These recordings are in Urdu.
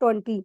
20।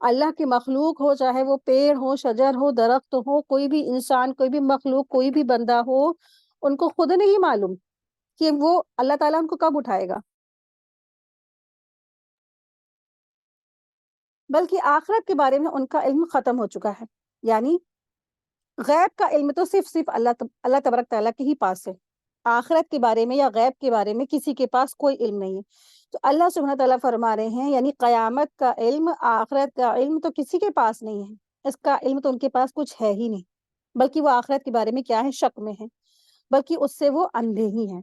اللہ کی مخلوق ہو، چاہے وہ پیڑ ہو، شجر ہو، درخت ہو، کوئی بھی انسان، کوئی بھی مخلوق، کوئی بھی بندہ ہو، ان کو خود نہیں معلوم کہ وہ اللہ تعالیٰ ان کو کب اٹھائے گا، بلکہ آخرت کے بارے میں ان کا علم ختم ہو چکا ہے۔ یعنی غیب کا علم تو صرف اللہ تبارک تعالیٰ کے ہی پاس ہے، آخرت کے بارے میں یا غیب کے بارے میں کسی کے پاس کوئی علم نہیں ہے۔ تو اللہ سبحانہ تعالیٰ فرما رہے ہیں یعنی قیامت کا علم، آخرت کا علم تو کسی کے پاس نہیں ہے، اس کا علم تو ان کے پاس کچھ ہے ہی نہیں، بلکہ وہ آخرت کے بارے میں کیا ہے، شک میں ہے، بلکہ اس سے وہ اندھے ہی ہیں۔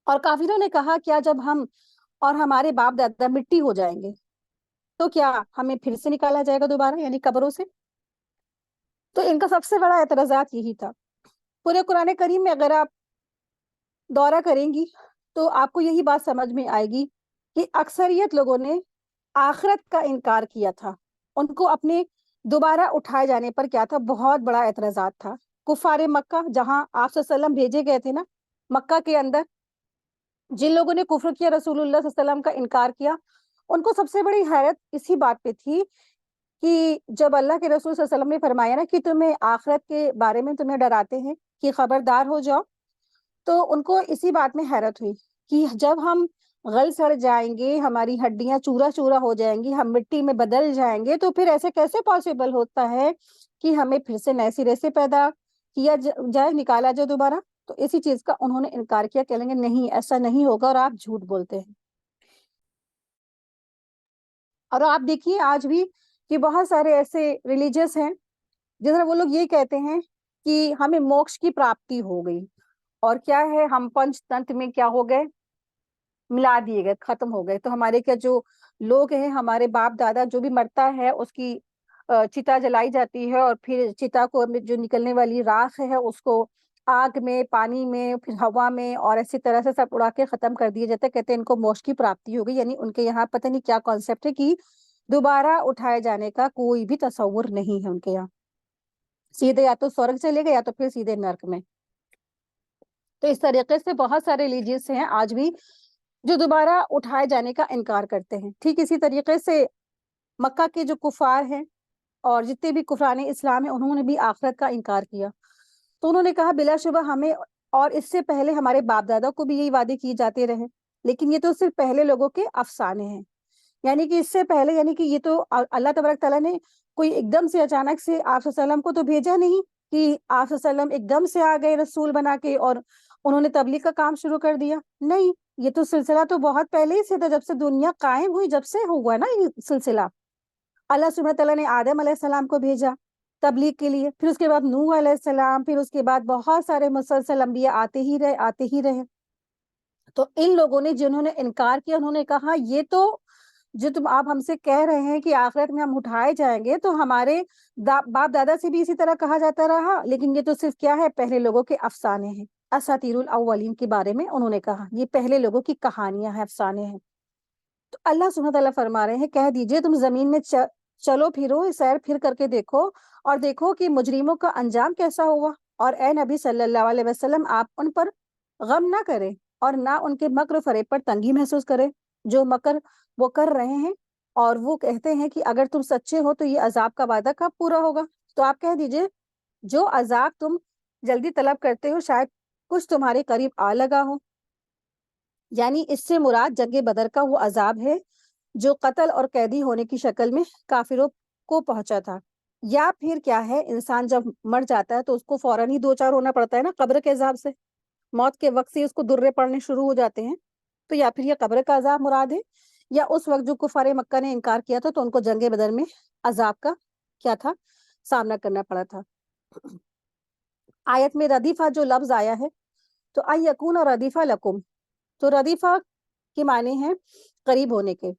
اور کافروں نے کہا کیا جب ہم اور ہمارے باپ دادا مٹی ہو جائیں گے تو کیا ہمیں پھر سے نکالا جائے گا دوبارہ، یعنی قبروں سے؟ تو ان کا سب سے بڑا اعتراضات یہی تھا۔ پورے قرآن کریم میں اگر آپ دورہ کریں گی تو آپ کو یہی بات سمجھ میں آئے گی کہ اکثریت لوگوں نے آخرت کا انکار کیا تھا، ان کو اپنے دوبارہ اٹھائے جانے پر کیا تھا، بہت بڑا اعتراضات تھا۔ کفار مکہ، جہاں آپ صلی اللہ علیہ وسلم بھیجے گئے تھے نا، مکہ کے اندر جن لوگوں نے کفر کیا، رسول اللہ صلی اللہ علیہ وسلم کا انکار کیا، ان کو سب سے بڑی حیرت اسی بات پہ تھی کہ جب اللہ کے رسول صلی اللہ علیہ وسلم نے فرمایا نا کہ تمہیں آخرت کے بارے میں تمہیں ڈراتے ہیں کہ خبردار ہو جاؤ، تو ان کو اسی بات میں حیرت ہوئی کہ جب ہم غل سڑ جائیں گے، ہماری ہڈیاں چورا چورا ہو جائیں گی، ہم مٹی میں بدل جائیں گے، تو پھر ایسے کیسے پاسبل ہوتا ہے کہ ہمیں پھر سے نئے سرے سے پیدا کیا جائے، نکالا جائے دوبارہ؟ تو اسی چیز کا انہوں نے انکار کیا، کہیں گے نہیں ایسا نہیں ہوگا اور آپ جھوٹ بولتے ہیں۔ اور آپ دیکھیے آج بھی کہ بہت سارے ایسے ریلیجیس ہیں جس میں وہ لوگ یہ کہتے ہیں کہ ہمیں موکش کی پراپتی ہو گئی، اور کیا ہے، ہم پنچ تنتر میں کیا ہو گئے، ملا دیے گئے، ختم ہو گئے۔ تو ہمارے کیا جو لوگ ہیں، ہمارے باپ دادا، جو بھی مرتا ہے اس کی چتا جلائی جاتی ہے، اور پھر چتا کو جو نکلنے والی راکھ ہے اس کو آگ میں، پانی میں، پھر ہوا میں، اور اسی طرح سے سب اڑا کے ختم کر دیے جاتے ہیں۔ کہتے ہیں ان کو موکش کی پراپتی ہو گئی، یعنی ان کے یہاں پتہ نہیں کیا کانسیپٹ ہے کہ دوبارہ اٹھائے جانے کا کوئی بھی تصور نہیں ہے ان کے یہاں، سیدھے یا تو سورگ چلے گئے یا تو پھر سیدھے نرک میں۔ تو اس طریقے سے بہت سارے ریلیجیس ہیں آج بھی جو دوبارہ اٹھائے جانے کا انکار کرتے ہیں۔ ٹھیک اسی طریقے سے مکہ کے جو کفار ہیں اور جتنے بھی کفران اسلام ہیں، انہوں نے بھی آخرت کا انکار کیا۔ تو انہوں نے کہا بلا شبہ ہمیں اور اس سے پہلے ہمارے باپ دادا کو بھی یہی وعدے کیے جاتے رہے، لیکن یہ تو صرف پہلے لوگوں کے افسانے ہیں، یعنی کہ اس سے پہلے، یعنی کہ یہ تو اللہ تبارک تعالیٰ نے کوئی ایک دم سے اچانک سے آپ صلی اللہ علیہ وسلم کو تو بھیجا نہیں کہ آپ صلی اللہ علیہ وسلم ایک دم سے آ گئے رسول بنا کے اور انہوں نے تبلیغ کا کام شروع کر دیا، نہیں، یہ تو سلسلہ تو بہت پہلے ہی سے تھا، جب سے دنیا قائم ہوئی، جب سے ہوا نا یہ سلسلہ۔ اللہ سبحانہ تعالیٰ نے آدم علیہ السلام کو بھیجا تبلیغ کے لیے، پھر اس کے بعد نوح علیہ السلام، پھر اس کے بعد بہت سارے مسلسل انبیاء آتے ہی رہے، آتے ہی رہے۔ تو ان لوگوں نے جنہوں نے انکار کیا، انہوں نے کہا یہ تو جو تم آپ ہم سے کہہ رہے ہیں کہ آخرت میں ہم اٹھائے جائیں گے، تو ہمارے باپ دادا سے بھی اسی طرح کہا جاتا رہا، لیکن یہ تو صرف کیا ہے، پہلے لوگوں کے افسانے ہیں، اساطیر الاولین کے بارے میں انہوں نے کہا یہ پہلے لوگوں کی کہانیاں ہیں، افسانے ہیں۔ تو اللہ سبحانہ تعالیٰ فرما رہے ہیں کہہ دیجئے تم زمین میں چلو پھرو، سیر پھر کر کے دیکھو، اور دیکھو کہ مجرموں کا انجام کیسا ہوا، اور اے نبی صلی اللہ علیہ وسلم آپ ان پر غم نہ کریں اور نہ ان کے مکر و فریب پر تنگی محسوس کریں، جو مکر وہ کر رہے ہیں، اور وہ کہتے ہیں کہ اگر تم سچے ہو تو یہ عذاب کا وعدہ کب پورا ہوگا؟ تو آپ کہہ دیجئے جو عذاب تم جلدی طلب کرتے ہو شاید کچھ تمہارے قریب آ لگا ہو، یعنی اس سے مراد جنگ بدر کا وہ عذاب ہے جو قتل اور قیدی ہونے کی شکل میں کافروں کو پہنچا تھا۔ یا پھر کیا ہے، انسان جب مر جاتا ہے تو اس کو فوراً ہی دو چار ہونا پڑتا ہے نا قبر کے عذاب سے، موت کے وقت سے اس کو درے پڑنے شروع ہو جاتے ہیں۔ تو یا پھر یہ قبر کا عذاب مراد ہے، یا اس وقت جو کفار مکہ نے انکار کیا تھا تو ان کو جنگ بدر میں عذاب کا کیا تھا، سامنا کرنا پڑا تھا۔ آیت میں ردیفہ جو لفظ آیا ہے، تو ان یکون ردیفہ لکم، تو ردیفہ کے معنی ہیں قریب ہونے کے،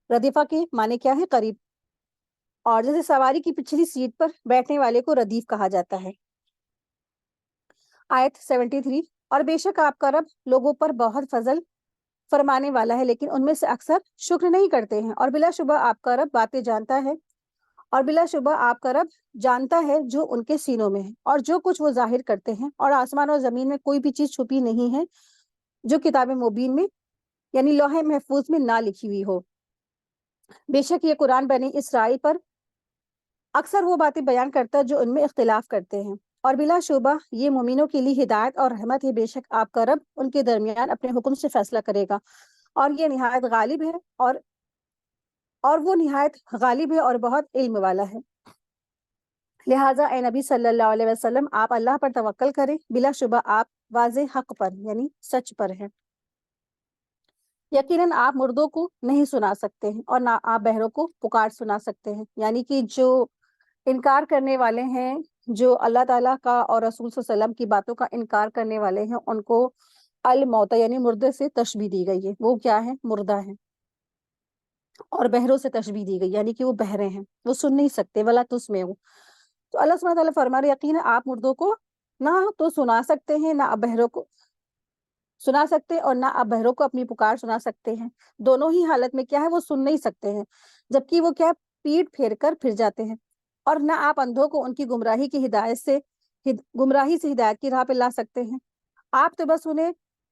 ردیفہ کے معنی کیا ہے، قریب، اور جیسے سواری کی پچھلی سیٹ پر بیٹھنے والے کو ردیف کہا جاتا ہے۔ آیت 73، اور بے شک آپ کا رب لوگوں پر بہت فضل فرمانے والا ہے، لیکن ان میں سے اکثر شکر نہیں کرتے ہیں، اور بلا شبہ آپ کا رب باتیں جانتا ہے، اور بلا شبہ آپ کا رب جانتا ہے جو ان کے سینوں میں ہے اور جو کچھ وہ ظاہر کرتے ہیں، اور آسمان اور زمین میں کوئی بھی چیز چھپی نہیں ہے جو کتاب مبین میں یعنی لوح محفوظ میں نہ لکھی ہوئی ہو۔ بے شک یہ قرآن بنی اسرائیل پر اکثر وہ باتیں بیان کرتا ہے جو ان میں اختلاف کرتے ہیں، اور بلا شبہ یہ مومنوں کے لیے ہدایت اور رحمت ہے۔ بے شک آپ کا رب ان کے درمیان اپنے حکم سے فیصلہ کرے گا، اور یہ نہایت غالب ہے، اور وہ نہایت غالب ہے اور بہت علم والا ہے۔ لہٰذا اے نبی صلی اللہ علیہ وسلم، آپ اللہ پر توکل کریں، بلا شبہ آپ واضح حق پر یعنی سچ پر ہیں۔ یقیناً آپ مردوں کو نہیں سنا سکتے ہیں، اور نہ آپ بہروں کو پکار سنا سکتے ہیں، یعنی کہ جو انکار کرنے والے ہیں، جو اللہ تعالیٰ کا اور رسول صلی اللہ علیہ وسلم کی باتوں کا انکار کرنے والے ہیں، ان کو الموتى یعنی مردے سے تشبیہ دی گئی ہے۔ وہ کیا ہے؟ مردہ ہے۔ اور بہروں سے تشبیہ دی گئی یعنی کہ وہ بہرے ہیں، وہ سن نہیں سکتے، ولا تسمعوا۔ تو اللہ سبحانہ تعالیٰ فرما رہے یقینا آپ مردوں کو نہ تو سنا سکتے ہیں، نہ آپ بہروں کو سنا سکتے، اور نہ آپ بہروں کو اپنی پکار سنا سکتے ہیں۔ دونوں ہی حالت میں کیا ہے؟ وہ سن نہیں سکتے ہیں، جبکہ وہ کیا پیٹ پھیر کر پھر جاتے ہیں۔ اور نہ آپ اندھوں کو ان کی گمراہی سے ہدایت کی راہ پہ لا سکتے ہیں۔ آپ تو بس انہیں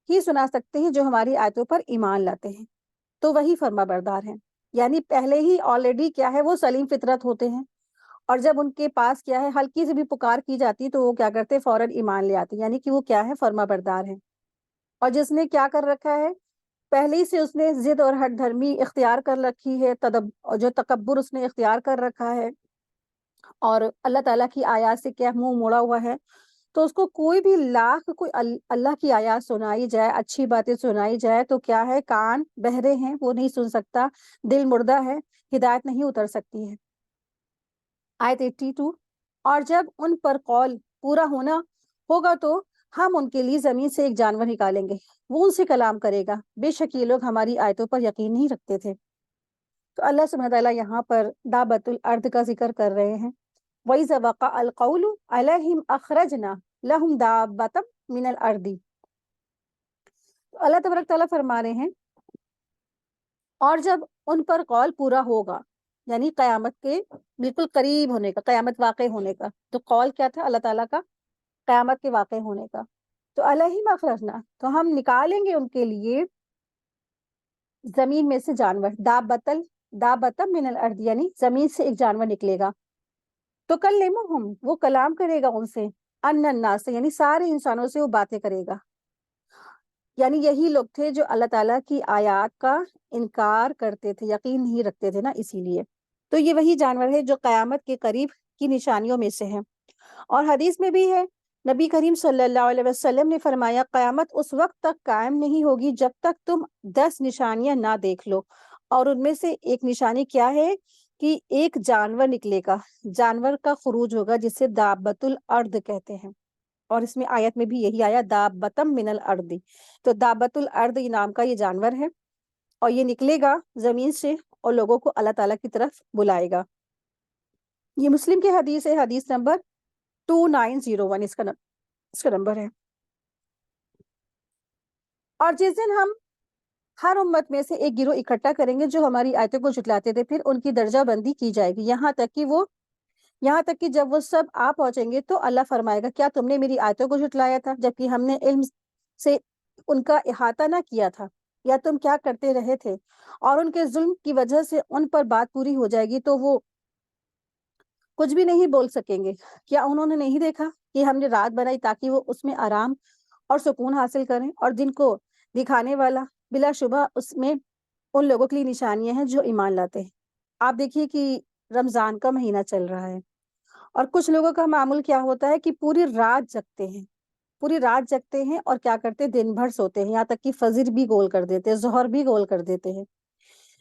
ہی سنا سکتے ہیں جو ہماری آیتوں پر ایمان لاتے ہیں، تو وہی فرما بردار ہیں۔ یعنی پہلے ہی آلریڈی کیا ہے؟ وہ سلیم فطرت ہوتے ہیں، اور جب ان کے پاس کیا ہے ہلکی سے بھی پکار کی جاتی تو وہ کیا کرتے؟ فوراً ایمان لے آتے، یعنی کہ وہ کیا ہے؟ فرما بردار ہیں۔ اور جس نے کیا کر رکھا ہے؟ پہلے ہی سے اس نے ضد اور ہٹ دھرمی اختیار کر رکھی ہے، اور جو تکبر اس نے اختیار کر رکھا ہے، اور اللہ تعالیٰ کی آیات سے کیا منہ موڑا ہوا ہے، تو اس کو کوئی بھی لاکھ کوئی اللہ کی آیات سنائی جائے، اچھی باتیں سنائی جائے، تو کیا ہے؟ کان بہرے ہیں، وہ نہیں سن سکتا، دل مردہ ہے، ہدایت نہیں اتر سکتی ہے۔ آیت 82۔ اور جب ان پر قول پورا ہونا ہوگا تو ہم ان کے لیے زمین سے ایک جانور نکالیں گے، وہ ان سے کلام کرے گا، بے شک یہ لوگ ہماری آیتوں پر یقین نہیں رکھتے تھے۔ تو اللہ سبحانہ تعالیٰ یہاں پر دابۃ الارض کا ذکر کر رہے ہیں۔ وَإِذَا وَقَعَ الْقَوْلُ عَلَيْهِمْ أَخْرَجْنَا لَهُمْ دَابَّةً مِّنَ الْأَرْضِ۔ تو اللہ تبارک تعالیٰ فرما رہے ہیں اور جب ان پر قول پورا ہوگا، یعنی قیامت کے بالکل قریب ہونے کا، قیامت واقع ہونے کا۔ تو قول کیا تھا؟ اللہ تعالیٰ کا قیامت کے واقع ہونے کا۔ تو علیہم اخرجنا، تو ہم نکالیں گے ان کے لیے زمین میں سے جانور، دابۃ من الارض یعنی زمین سے ایک جانور نکلے گا۔ تو کلمہم، وہ کلام کرے گا ان سے، ان الناس سے یعنی سارے انسانوں سے وہ باتیں کرے گا۔ یعنی یہی لوگ تھے جو اللہ تعالیٰ کی آیات کا انکار کرتے تھے، یقین نہیں رکھتے تھے نا، اسی لیے۔ تو یہ وہی جانور ہے جو قیامت کے قریب کی نشانیوں میں سے ہے۔ اور حدیث میں بھی ہے، نبی کریم صلی اللہ علیہ وسلم نے فرمایا قیامت اس وقت تک قائم نہیں ہوگی جب تک تم 10 نشانیاں نہ دیکھ لو، اور ان میں سے ایک نشانی کیا ہے کہ ایک جانور نکلے گا، جانور کا خروج ہوگا، جسے دابۃ الارض کہتے ہیں۔ اور اس میں آیت میں بھی یہی آیا دابۃ من الارض۔ تو دابۃ الارض یہ نام کا یہ جانور ہے، اور یہ نکلے گا زمین سے اور لوگوں کو اللہ تعالیٰ کی طرف بلائے گا۔ یہ مسلم کی حدیث ہے، حدیث نمبر 2901 اس کا نمبر ہے۔ اور جس دن ہم ہر امت میں سے ایک گروہ اکٹھا کریں گے جو ہماری آیتوں کو جھٹلاتے تھے، پھر ان کی درجہ بندی کی جائے گی، یہاں تک کہ جب وہ سب آ پہنچیں گے تو اللہ فرمائے گا کیا تم نے میری آیتوں کو جھٹلایا تھا جبکہ ہم نے علم سے ان کا احاطہ نہ کیا تھا، یا تم کیا کرتے رہے تھے؟ اور ان کے ظلم کی وجہ سے ان پر بات پوری ہو جائے گی تو وہ کچھ بھی نہیں بول سکیں گے۔ کیا انہوں نے نہیں دیکھا کہ ہم نے رات بنائی تاکہ وہ اس میں آرام اور سکون حاصل کریں، اور دن کو دکھانے والا؟ بلا شبہ اس میں ان لوگوں کے لیے نشانیاں ہیں جو ایمان لاتے ہیں۔ آپ دیکھیے کہ رمضان کا مہینہ چل رہا ہے، اور کچھ لوگوں کا معمول کیا ہوتا ہے کہ پوری رات جگتے ہیں اور کیا کرتے ہیں؟ دن بھر سوتے ہیں، یہاں تک کہ فجر بھی گول کر دیتے ہیں، ظہر بھی گول کر دیتے ہیں۔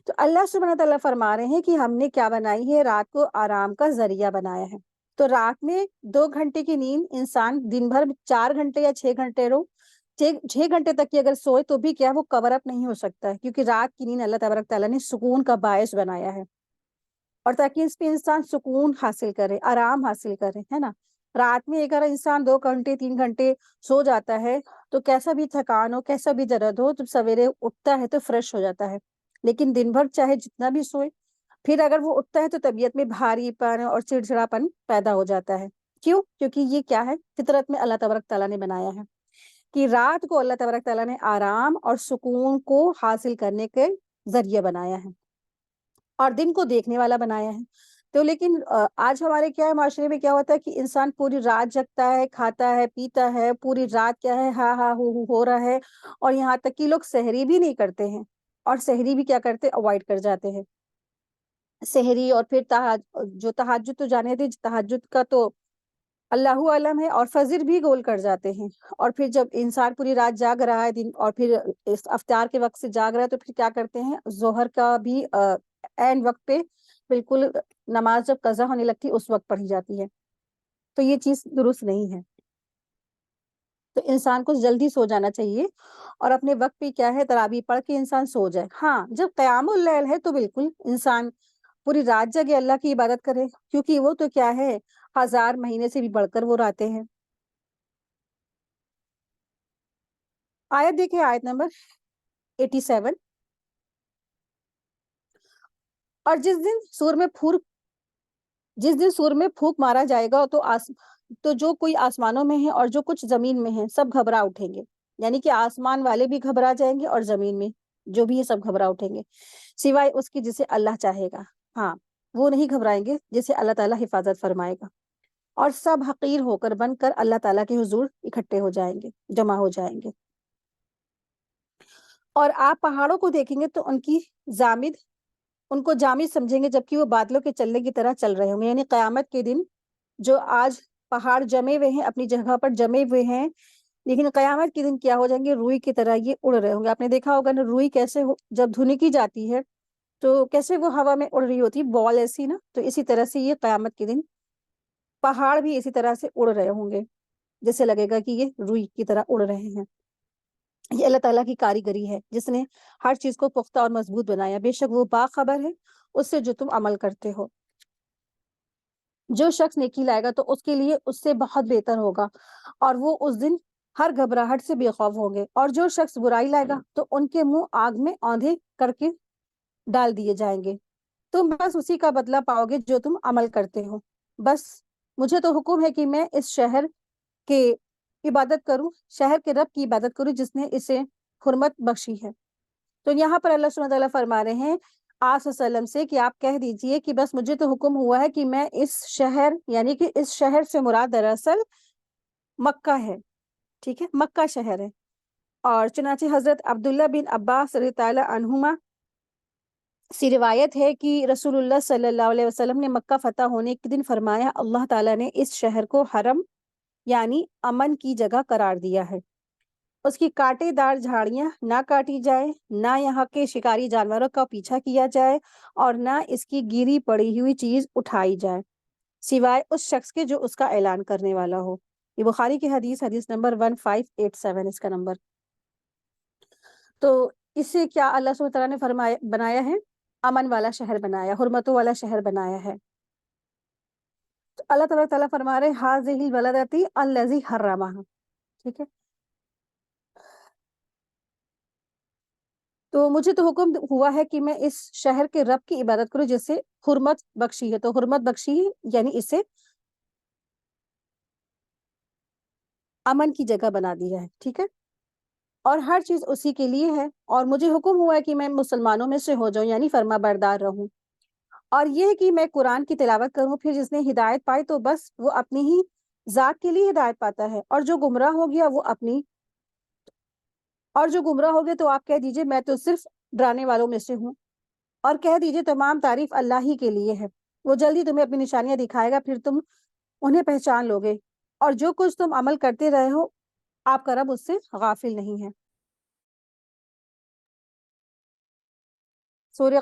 تو اللہ سبحانہ تعالیٰ فرما رہے ہیں کہ ہم نے کیا بنائی ہے؟ رات کو آرام کا ذریعہ بنایا ہے۔ تو رات میں 2 گھنٹے کی نیند انسان دن بھر 4 گھنٹے یا 6 گھنٹے 6 گھنٹے تک کی اگر سوئے تو بھی کیا وہ کور اپ نہیں ہو سکتا ہے، کیونکہ رات کی نیند اللہ تبارک تعالیٰ نے سکون کا باعث بنایا ہے، اور تاکہ اس پہ انسان سکون حاصل کرے، آرام حاصل کرے، ہے نا۔ رات میں اگر انسان 2 گھنٹے 3 گھنٹے سو جاتا ہے تو کیسا بھی تھکان ہو، کیسا بھی درد ہو، جب سویرے اٹھتا ہے تو فریش ہو جاتا ہے۔ لیکن دن بھر چاہے جتنا بھی سوئے، پھر اگر وہ اٹھتا ہے تو طبیعت میں بھاری پن اور چڑچڑاپن پیدا ہو جاتا ہے۔ کیوں؟ کیونکہ یہ کیا ہے؟ فطرت میں اللہ تبارک تعالیٰ نے بنایا ہے کہ رات کو اللہ تبارک تعالیٰ نے آرام اور سکون کو حاصل کرنے کے ذریعے بنایا ہے۔ اور دن کو دیکھنے والا بنایا ہے. تو لیکن آج ہمارے کیا ہے معاشرے میں کیا ہوتا ہے کہ انسان پوری رات جگتا ہے, کھاتا ہے, پیتا ہے, پوری رات کیا ہے ہاں ہاں ہو رہا ہے, اور یہاں تک کہ لوگ سحری بھی نہیں کرتے ہیں, اور سحری بھی کیا کرتے اوائڈ کر جاتے ہیں سحری. اور پھر جو تہجد تو جانے تھے, تہجد کا تو اللہ عالم ہے, اور فجر بھی گول کر جاتے ہیں. اور پھر جب انسان پوری رات جاگ رہا ہے دن, اور پھر اس افطار کے وقت سے جاگ رہا ہے, تو پھر کیا کرتے ہیں ظہر کا بھی عین وقت پہ بالکل نماز جب قضا ہونے لگتی اس وقت پڑھی جاتی ہے. تو یہ چیز درست نہیں ہے. تو انسان کو جلدی سو جانا چاہیے, اور اپنے وقت پہ کیا ہے تراویح پڑھ کے انسان سو جائے. ہاں جب قیام اللیل ہے تو بالکل انسان پوری رات جگے اللہ کی عبادت کرے, کیونکہ وہ تو کیا ہے 1000 مہینے سے بھی بڑھ کر وہ راتیں ہیں. آیت دیکھیں, آیت نمبر 87. اور جس دن سور میں پھونک مارا جائے گا تو جو کوئی آسمانوں میں ہے اور جو کچھ زمین میں ہے سب گھبرا اٹھیں گے. یعنی کہ آسمان والے بھی گھبرا جائیں گے, اور زمین میں جو بھی ہے سب گھبرا اٹھیں گے, سوائے اس کی جسے اللہ چاہے گا. ہاں وہ نہیں گھبرائیں گے جسے اللہ تعالیٰ حفاظت فرمائے گا. اور سب حقیر ہو کر بن کر اللہ تعالیٰ کے حضور اکٹھے ہو جائیں گے, جمع ہو جائیں گے. اور آپ پہاڑوں کو دیکھیں گے تو ان کو جامد سمجھیں گے, جبکہ وہ بادلوں کے چلنے کی طرح چل رہے ہوں گے. یعنی قیامت کے دن جو آج پہاڑ جمے ہوئے ہیں اپنی جگہ پر جمے ہوئے ہیں, لیکن قیامت کے دن کیا ہو جائیں گے روئی کی طرح یہ اڑ رہے ہوں گے. آپ نے دیکھا ہوگا نا روئی کیسے جب دھنکی جاتی ہے تو کیسے وہ ہوا میں اڑ رہی ہوتی, بال ایسی نا, تو اسی طرح سے یہ قیامت کے دن پہاڑ بھی اسی طرح سے اڑ رہے ہوں گے, جیسے لگے گا کہ یہ روئی کی طرح اڑ رہے ہیں. یہ اللہ تعالیٰ کی کاریگری ہے جس نے ہر چیز کو پختہ اور مضبوط بنایا. بے شک وہ باخبر ہے اس سے جو تم عمل کرتے ہو. جو شخص نیکی لائے گا تو اس کے لیے اس سے بہت بہتر ہوگا, اور وہ اس دن ہر گھبراہٹ سے بے خوف ہوں گے. اور جو شخص برائی لائے گا تو ان کے منہ آگ میں اوندھے کر کے ڈال دیے جائیں گے. تم بس اسی کا بدلہ پاؤ گے جو تم عمل کرتے ہو. بس مجھے تو حکم ہے کہ میں اس شہر کے عبادت کروں, شہر کے رب کی عبادت کروں جس نے اسے حرمت بخشی ہے. تو یہاں پر اللہ سبحانہ تعالیٰ فرما رہے ہیں آپ صلی اللہ علیہ وسلم سے کہ آپ کہہ دیجئے کہ بس مجھے تو حکم ہوا ہے کہ میں اس شہر, یعنی کہ اس شہر سے مراد دراصل مکہ ہے, ٹھیک ہے, مکہ شہر ہے. اور چنانچہ حضرت عبداللہ بن عباس رضی تعالیٰ عنہما سے روایت ہے کہ رسول اللہ صلی اللہ علیہ وسلم نے مکہ فتح ہونے کے دن فرمایا اللہ تعالیٰ نے اس شہر کو حرم یعنی امن کی جگہ قرار دیا ہے. اس کی کانٹے دار جھاڑیاں نہ کاٹی جائے, نہ یہاں کے شکاری جانوروں کا پیچھا کیا جائے, اور نہ اس کی گری پڑی ہوئی چیز اٹھائی جائے سوائے اس شخص کے جو اس کا اعلان کرنے والا ہو. یہ بخاری کی حدیث نمبر 1587 اس کا نمبر. تو اس سے کیا اللہ سبحانہ تعالیٰ نے بنایا ہے, امن والا شہر بنایا, حرمتوں والا شہر بنایا ہے. تو اللہ تعالیٰ فرما رہے ہاذہ البلدۃ الذی حرمھا, ٹھیک ہے. تو مجھے تو حکم ہوا ہے کہ میں اس شہر کے رب کی عبادت کروں جس سے حرمت بخشی ہے. تو حرمت بخشی یعنی اسے امن کی جگہ بنا دیا ہے, ٹھیک ہے, اور ہر چیز اسی کے لیے ہے. اور مجھے حکم ہوا ہے کہ میں مسلمانوں میں سے ہو جاؤں, یعنی فرما بردار رہوں. اور یہ کہ میں قرآن کی تلاوت کروں, پھر جس نے ہدایت پائی تو بس وہ اپنی ہی ذات کے لیے ہدایت پاتا ہے, اور جو گمراہ ہو گیا تو آپ کہہ دیجئے میں تو صرف ڈرانے والوں میں سے ہوں. اور کہہ دیجئے تمام تعریف اللہ ہی کے لیے ہے, وہ جلدی تمہیں اپنی نشانیاں دکھائے گا, پھر تم انہیں پہچان لو گے. اور جو کچھ تم عمل کرتے رہے ہو آپ کا رب اس سے غافل نہیں ہے. سورہ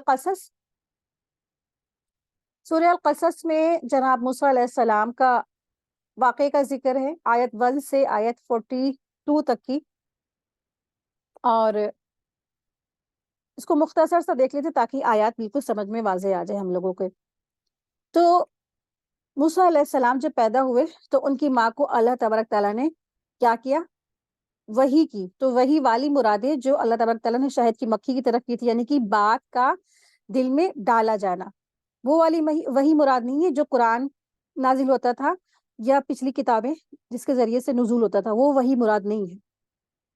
القصص میں جناب موسیٰ علیہ السلام کا واقعے کا ذکر ہے, آیت 1 سے آیت 42 تک کی. اور اس کو مختصر سا دیکھ لیتے تاکہ آیات بالکل سمجھ میں واضح آ جائے ہم لوگوں کے. تو موسیٰ علیہ السلام جب پیدا ہوئے تو ان کی ماں کو اللہ تبارک تعالیٰ نے کیا کیا, وحی کی. تو وہی والی مرادیں جو اللہ تبارک تعالیٰ نے شہد کی مکھی کی طرف کی تھی, یعنی کہ بات کا دل میں ڈالا جانا, وہ والی وہی مراد نہیں ہے جو قرآن نازل ہوتا تھا یا پچھلی کتابیں جس کے ذریعے سے نزول ہوتا تھا, وہ وہی مراد نہیں ہے.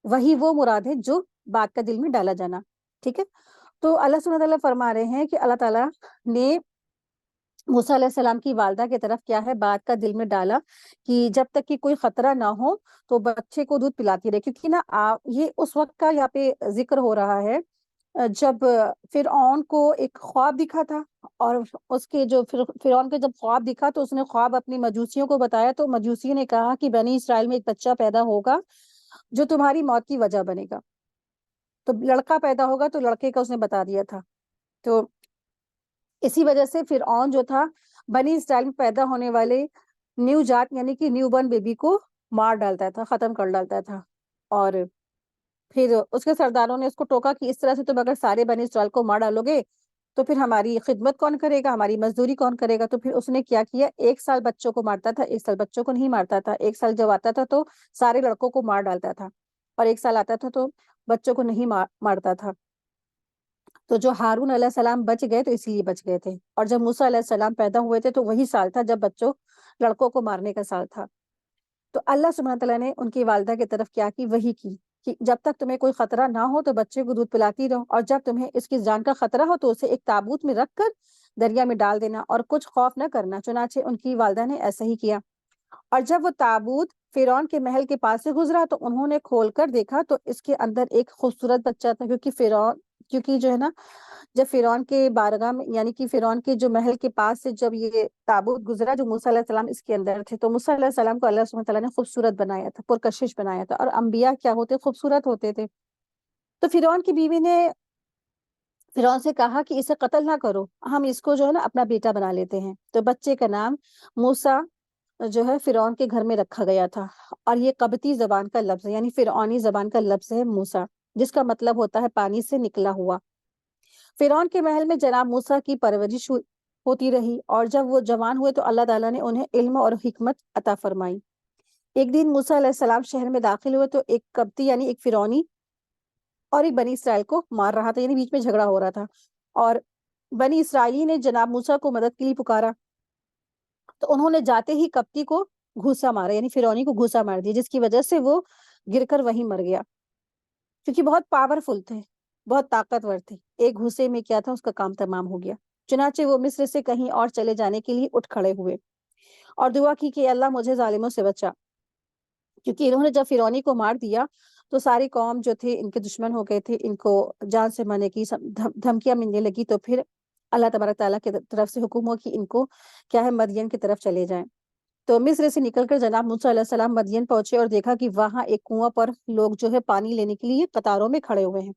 وہی وہ مراد ہے جو بات کا دل میں ڈالا جانا, ٹھیک ہے. تو اللہ سبحانہ تعالیٰ فرما رہے ہیں کہ اللہ تعالیٰ نے موسیٰ علیہ السلام کی والدہ کی طرف کیا ہے بات کا دل میں ڈالا کہ جب تک کہ کوئی خطرہ نہ ہو تو بچے کو دودھ پلاتی رہے، کیونکہ نا یہ اس وقت کا یہاں پہ ذکر ہو رہا ہے جب فرعون کو ایک خواب دکھا تھا، اور اس کے جو فرعون کے جب خواب دکھا تو اس نے خواب اپنی مجوسیوں کو بتایا، تو مجوسی نے کہا کہ بنی اسرائیل میں ایک بچہ پیدا ہوگا جو تمہاری موت کی وجہ بنے گا، تو لڑکا پیدا ہوگا تو لڑکے کا اس نے بتا دیا تھا۔ تو اسی وجہ سے فرعون جو تھا بنی اسرائیل میں پیدا ہونے والے نیو جات یعنی کہ نیو برن بیبی کو مار ڈالتا تھا، ختم کر ڈالتا تھا، اور پھر اس کے سرداروں نے اس کو ٹوکا کہ اس طرح سے تم اگر سارے بنی اسرائیل کو مار ڈالو گے تو پھر ہماری خدمت کون کرے گا، ہماری مزدوری کون کرے گا؟ تو پھر اس نے کیا کیا، 1 سال بچوں کو مارتا تھا، 1 سال بچوں کو نہیں مارتا تھا، 1 سال جب آتا تھا تو سارے لڑکوں کو مار ڈالتا تھا، اور 1 سال آتا تھا تو بچوں کو نہیں مارتا تھا۔ تو جو ہارون علیہ السلام بچ گئے تو اسی لیے بچ گئے تھے، اور جب موسیٰ علیہ السلام پیدا ہوئے تھے تو وہی سال تھا جب لڑکوں کو مارنے کا سال تھا۔ تو اللہ سبحانہ تعالیٰ نے ان کی والدہ کی طرف کیا کی، وہی کی کہ جب تک تمہیں کوئی خطرہ نہ ہو تو بچے کو دودھ پلاتی رہو، اور جب تمہیں اس کی جان کا خطرہ ہو تو اسے ایک تابوت میں رکھ کر دریا میں ڈال دینا اور کچھ خوف نہ کرنا۔ چنانچہ ان کی والدہ نے ایسا ہی کیا، اور جب وہ تابوت فرعون کے محل کے پاس سے گزرا تو انہوں نے کھول کر دیکھا تو اس کے اندر ایک خوبصورت بچہ تھا، کیونکہ جو ہے نا جب فرعون کے بارگاہ میں یعنی کہ فرعون کے جو محل کے پاس سے جب یہ تابوت گزرا جو موسیٰ علیہ السلام اس کے اندر تھے، تو موسیٰ علیہ السلام کو اللہ سبحانہ تعالیٰ نے خوبصورت بنایا تھا، پرکشش بنایا تھا، اور انبیاء کیا ہوتے، خوبصورت ہوتے تھے۔ تو فرعون کی بیوی نے فرعون سے کہا کہ اسے قتل نہ کرو، ہم اس کو جو ہے نا اپنا بیٹا بنا لیتے ہیں۔ تو بچے کا نام موسیٰ جو ہے فرعون کے گھر میں رکھا گیا تھا، اور یہ قبطی زبان کا لفظ ہے، یعنی فرعونی زبان کا لفظ ہے موسیٰ، جس کا مطلب ہوتا ہے پانی سے نکلا ہوا۔ فرعون کے محل میں جناب موسیٰ کی پرورش ہوتی رہی، اور جب وہ جوان ہوئے تو اللہ تعالیٰ نے انہیں علم اور حکمت عطا فرمائی۔ ایک دن موسیٰ علیہ السلام شہر میں داخل ہوئے تو ایک قبطی یعنی ایک فرعونی اور ایک بنی اسرائیل کو مار رہا تھا، یعنی بیچ میں جھگڑا ہو رہا تھا، اور بنی اسرائیلی نے جناب موسیٰ کو مدد کے لیے پکارا تو انہوں نے جاتے ہی قبطی کو گھوسا مارا، یعنی فرعونی کو گھوسا مار دیا، جس کی وجہ سے وہ گر کر وہیں مر گیا، کیونکہ بہت پاورفل تھے، بہت طاقتور تھے، ایک گھوسے میں کیا تھا اس کا کام تمام ہو گیا۔ چنانچہ وہ مصر سے کہیں اور چلے جانے کے لیے اٹھ کھڑے ہوئے اور دعا کی کہ اللہ مجھے ظالموں سے بچا، کیونکہ انہوں نے جب فرعونی کو مار دیا تو ساری قوم جو تھے ان کے دشمن ہو گئے تھے، ان کو جان سے مارنے کی دھمکیاں ملنے لگی، تو پھر اللہ تبارک تعالیٰ کی طرف سے حکم ہوا کہ ان کو کیا ہے مدین کی طرف چلے جائیں۔ تو مصر سے نکل کر جناب موسیٰ علیہ السلام مدین پہنچے اور دیکھا کہ وہاں ایک کنواں پر لوگ جو ہے پانی لینے کے لیے قطاروں میں کھڑے ہوئے ہیں،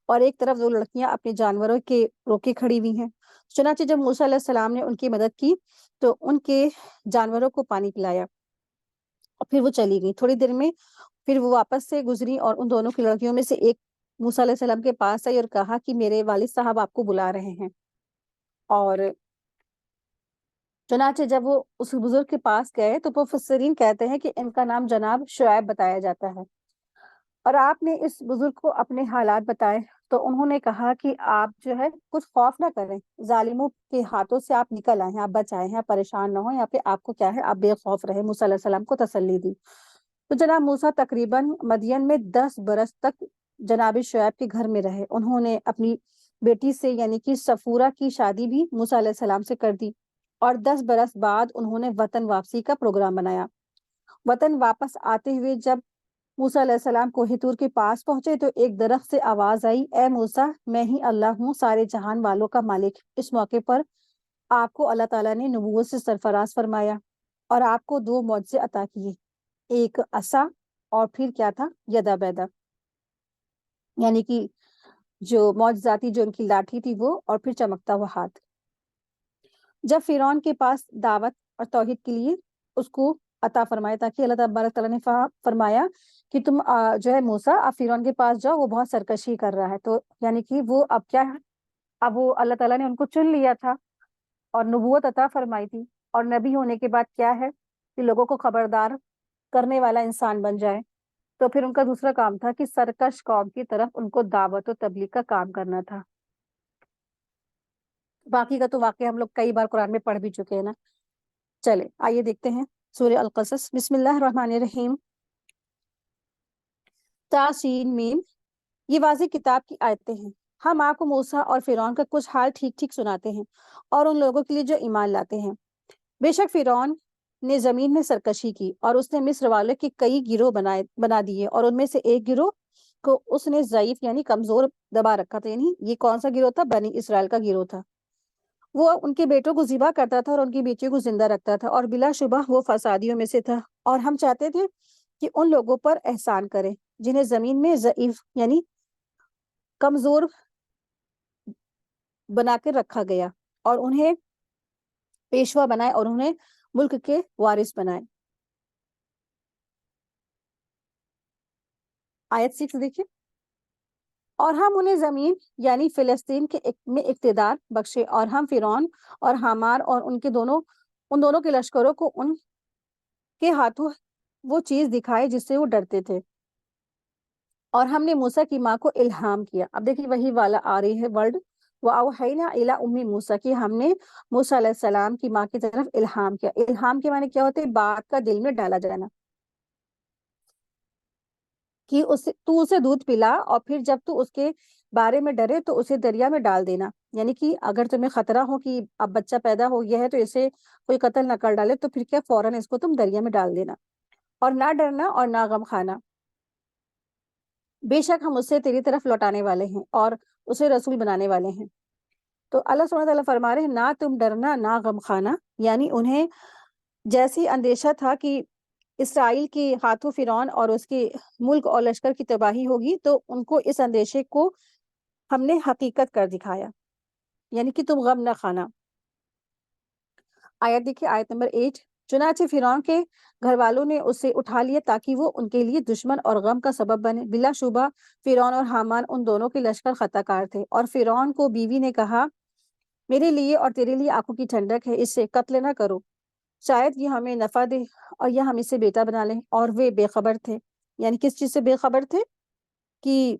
اور ایک طرف 2 لڑکیاں اپنے جانوروں کے روکے کھڑی ہوئی ہیں۔ چنانچہ جب موسیٰ علیہ السلام نے ان کی مدد کی تو ان کے جانوروں کو پانی پلایا، اور پھر وہ چلی گئی۔ تھوڑی دیر میں پھر وہ واپس سے گزری اور ان دونوں کی لڑکیوں میں سے ایک موسیٰ علیہ السلام کے پاس آئی اور کہا کہ میرے والد صاحب آپ کو بلا رہے ہیں، اور چنانچہ جب وہ اس بزرگ کے پاس گئے تو مفسرین کہتے ہیں کہ ان کا نام جناب شعیب بتایا جاتا ہے، اور آپ نے اس بزرگ کو اپنے حالات بتائے تو انہوں نے کہا کہ آپ جو ہے کچھ خوف نہ کریں، ظالموں کے ہاتھوں سے آپ نکل آئے ہیں، آپ بچ آئے ہیں، آپ پریشان نہ ہو، یہاں پہ آپ کو کیا ہے آپ بے خوف رہے۔ موسیٰ علیہ السلام کو تسلی دی۔ تو جناب موسیٰ تقریباً مدین میں 10 برس تک جناب شعیب کے گھر میں رہے۔ انہوں نے اپنی بیٹی سے یعنی کہ صفورہ کی شادی بھی موسیٰ علیہ السلام سے کر دی، اور 10 برس بعد انہوں نے وطن واپسی کا پروگرام بنایا۔ وطن واپس آتے ہوئے جب موسیٰ علیہ السلام کوہ طور کے پاس پہنچے تو ایک درخت سے آواز آئی، اے موسیٰ میں ہی اللہ ہوں سارے جہان والوں کا مالک۔ اس موقع پر آپ کو اللہ تعالیٰ نے نبوت سے سرفراز فرمایا اور آپ کو 2 معجزے عطا کیے، ایک عصا اور پھر کیا تھا یدا بیدا، یعنی کہ جو معجزاتی جو ان کی لاٹھی تھی وہ، اور پھر چمکتا ہوا ہاتھ۔ جب فرعون کے پاس دعوت اور توحید کے لیے اس کو عطا فرمایا، تاکہ اللہ تبارک تعالیٰ نے فرمایا کہ تم جو ہے موسیٰ آپ فرعون کے پاس جاؤ، وہ بہت سرکشی کر رہا ہے، تو یعنی کہ وہ اب کیا ہے، اب وہ اللہ تعالیٰ نے ان کو چن لیا تھا اور نبوت عطا فرمائی تھی، اور نبی ہونے کے بعد کیا ہے کہ لوگوں کو خبردار کرنے والا انسان بن جائے، تو پھر ان کا دوسرا کام تھا کہ سرکش قوم کی طرف ان کو دعوت و تبلیغ کا کام کرنا تھا۔ باقی کا تو واقعہ ہم لوگ کئی بار قرآن میں پڑھ بھی چکے ہیں نا۔ چلے آئیے دیکھتے ہیں سورہ القصص۔ بسم اللہ الرحمن الرحیم۔ تاسین میم، یہ واضح کتاب کی آیتیں ہیں ہم آپ کو موسیٰ اور فرعون کا کچھ حال ٹھیک ٹھیک سناتے ہیں اور ان لوگوں کے لیے جو ایمان لاتے ہیں۔ بے شک فرعون نے زمین میں سرکشی کی اور اس نے مصر والوں کے کئی گروہ بنا دیے، اور ان میں سے ایک گروہ کو اس نے ضعیف یعنی کمزور دبا رکھا تھا۔ یعنی یہ کون سا گروہ تھا؟ بنی اسرائیل کا گروہ تھا۔ وہ ان کے بیٹوں کو ذبح کرتا تھا اور ان کی بیٹیوں کو زندہ رکھتا تھا، اور بلا شبہ وہ فسادیوں میں سے تھا۔ اور ہم چاہتے تھے کہ ان لوگوں پر احسان کرے جنہیں زمین میں ضعیف یعنی کمزور بنا کے رکھا گیا، اور انہیں پیشوا بنائے اور انہیں ملک کے وارث بنائے۔ آیت 6 دیکھیے۔ اور ہم انہیں زمین یعنی فلسطین میں اقتدار بخشے، اور ہم فرعون اور حامان اور ان دونوں کے لشکروں کو ان کے ہاتھوں وہ چیز دکھائے جس سے وہ ڈرتے تھے، اور ہم نے موسیٰ کی ماں کو الہام کیا۔ اب دیکھیے وہی والا آ رہی ہے ورڈ، وَأَوْحَيْنَا إِلَىٰ أُمِّ موسیٰ، کہ ہم نے موسیٰ علیہ السلام کی ماں کی طرف الہام کیا۔ الہام کے معنی کیا ہوتے ہیں؟ بات کا دل میں ڈالا جانا، کہ تو اسے دودھ پلا، اور پھر جب تو اس کے بارے میں ڈرے تو اسے دریا میں ڈال دینا۔ یعنی کہ اگر تمہیں خطرہ ہو کہ اب بچہ پیدا ہو گیا ہے تو اسے کوئی قتل نہ کر ڈالے، تو پھر کیا، فوراً اس کو تم دریا میں ڈال دینا، اور نہ ڈرنا اور نہ غم کھانا، بے شک ہم اسے تیری طرف لوٹانے والے ہیں اور اسے رسول بنانے والے ہیں۔ تو اللہ سبحانہ وتعالیٰ فرما رہے ہیں نہ تم ڈرنا نہ غم کھانا، یعنی انہیں جیسی اندیشہ تھا کہ اسرائیل کے ہاتھوں فرعون اور اس کے ملک اور لشکر کی تباہی ہوگی، تو ان کو اس اندیشے کو ہم نے حقیقت کر دکھایا، یعنی کہ تم غم نہ کھانا۔ آیت دیکھیے، آیت نمبر 8۔ چنانچہ فرعون کے گھر والوں نے اسے اٹھا لیا تاکہ وہ ان کے لیے دشمن اور غم کا سبب بنے۔ بلا شبہ فرعون اور حامان ان دونوں کے لشکر خطا کار تھے، اور فرعون کو بیوی نے کہا میرے لیے اور تیرے لیے آنکھوں کی ٹھنڈک ہے، اس سے قتل نہ کرو، شاید یہ ہمیں نفع دے اور یہ ہم اسے بیٹا بنا لیں۔ اور وہ بے خبر تھے، یعنی کس چیز سے بے خبر تھے؟ کہ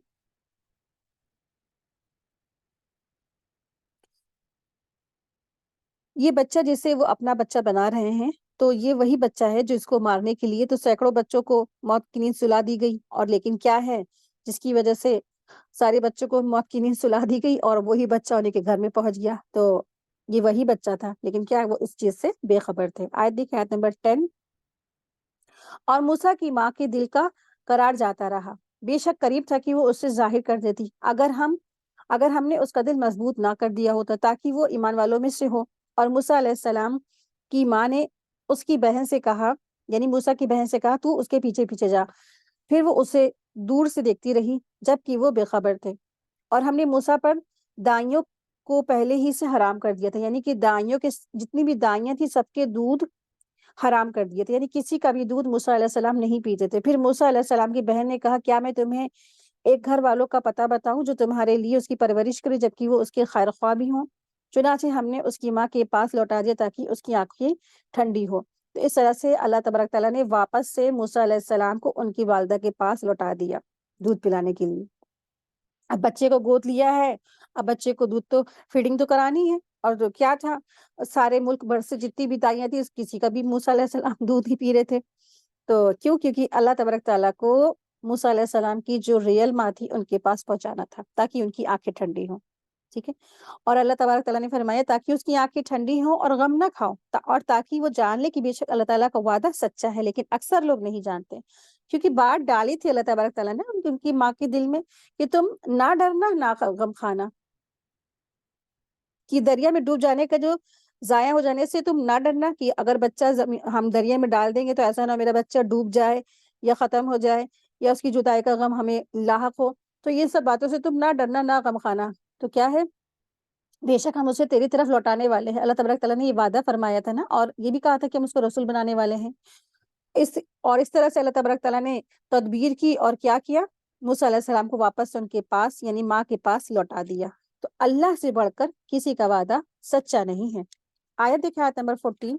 یہ بچہ جسے وہ اپنا بچہ بنا رہے ہیں، تو یہ وہی بچہ ہے جو اس کو مارنے کے لیے تو سینکڑوں بچوں کو موت کی نیند سلا دی گئی، اور لیکن کیا ہے جس کی وجہ سے سارے بچوں کو موت کی نیند سلا دی گئی اور وہی بچہ انہیں کے گھر میں پہنچ گیا۔ تو یہ وہی بچہ تھا، لیکن کیا وہ اس چیز سے بے خبر تھے۔ آیت دیکھیں، آیت نمبر 10۔ اور موسیٰ کی ماں کے دل کا قرار جاتا رہا، بے شک قریب تھا کہ وہ اس سے ظاہر کر دیتی، اگر ہم نے اس کا دل مضبوط نہ کر دیا ہوتا تاکہ وہ ایمان والوں میں سے ہو۔ اور موسیٰ علیہ السلام کی ماں نے اس کی بہن سے کہا، یعنی موسیٰ کی بہن سے کہا تو اس کے پیچھے پیچھے جا۔ پھر وہ اسے دور سے دیکھتی رہی جبکہ وہ بے خبر تھے۔ اور ہم نے موسیٰ پر دائیوں کو پہلے ہی سے حرام کر دیا تھا، یعنی کہ دائیوں کے جتنی بھی دائیاں تھیں سب کے دودھ حرام کر دیے تھے، یعنی کسی کا بھی دودھ موسیٰ علیہ السلام نہیں پیتے تھے۔ پھر موسیٰ علیہ السلام کی بہن نے کہا کیا میں تمہیں ایک گھر والوں کا پتہ بتاؤں جو تمہارے لیے اس کی پرورش کرے جبکہ وہ اس کے خیر خواہ بھی ہوں؟ چنانچہ ہم نے اس کی ماں کے پاس لوٹا دیا تاکہ اس کی آنکھیں ٹھنڈی ہو۔ تو اس طرح سے اللہ تبارک تعالیٰ نے واپس سے موسیٰ علیہ السلام کو ان کی والدہ کے پاس لوٹا دیا دودھ پلانے کے لیے۔ اب بچے کو گود لیا ہے، اب بچے کو دودھ تو فیڈنگ تو کرانی ہے، اور جو کیا تھا سارے ملک بھر سے جتنی بھی دائیاں تھی کسی کا بھی موسیٰ علیہ السلام دودھ ہی پی رہے تھے۔ تو کیونکہ اللہ تبارک تعالیٰ کو موسیٰ علیہ السلام کی جو ریئل ماں تھی ان کے پاس پہنچانا تھا تاکہ ان کی آنکھیں ٹھنڈی ہوں، ٹھیک ہے۔ اور اللہ تبارک تعالیٰ نے فرمایا تاکہ اس کی آنکھیں ٹھنڈی ہوں اور غم نہ کھاؤ، اور تاکہ وہ جان لے کہ بے شک اللہ تعالیٰ کا وعدہ سچا ہے، لیکن اکثر لوگ نہیں جانتے، کیونکہ بات ڈالی تھی اللہ تبارک تعالیٰ نے ان کی ماں کے دل میں کہ تم نہ ڈرنا نہ غم کھانا، کہ دریا میں ڈوب جانے کا جو ضائع ہو جانے سے تم نہ ڈرنا، کہ اگر بچہ ہم دریا میں ڈال دیں گے تو ایسا نہ ہو میرا بچہ ڈوب جائے یا ختم ہو جائے یا اس کی جدائی کا غم ہمیں لاحق ہو، تو یہ سب باتوں سے تم نہ ڈرنا نہ غم کھانا۔ تو کیا ہے، بے شک ہم اسے تیری طرف لوٹانے والے ہیں۔ اللہ تبارک تعالیٰ نے یہ وعدہ فرمایا تھا نا، اور یہ بھی کہا تھا کہ ہم اس کو رسول بنانے والے ہیں۔ اس طرح سے اللہ تبارک تعالیٰ نے تدبیر کی اور کیا کیا، موسیٰ علیہ السلام کو واپس ان کے پاس یعنی ماں کے پاس لوٹا دیا۔ تو اللہ سے بڑھ کر کسی کا وعدہ سچا نہیں ہے۔ آیت دیکھیں، آیت نمبر 14۔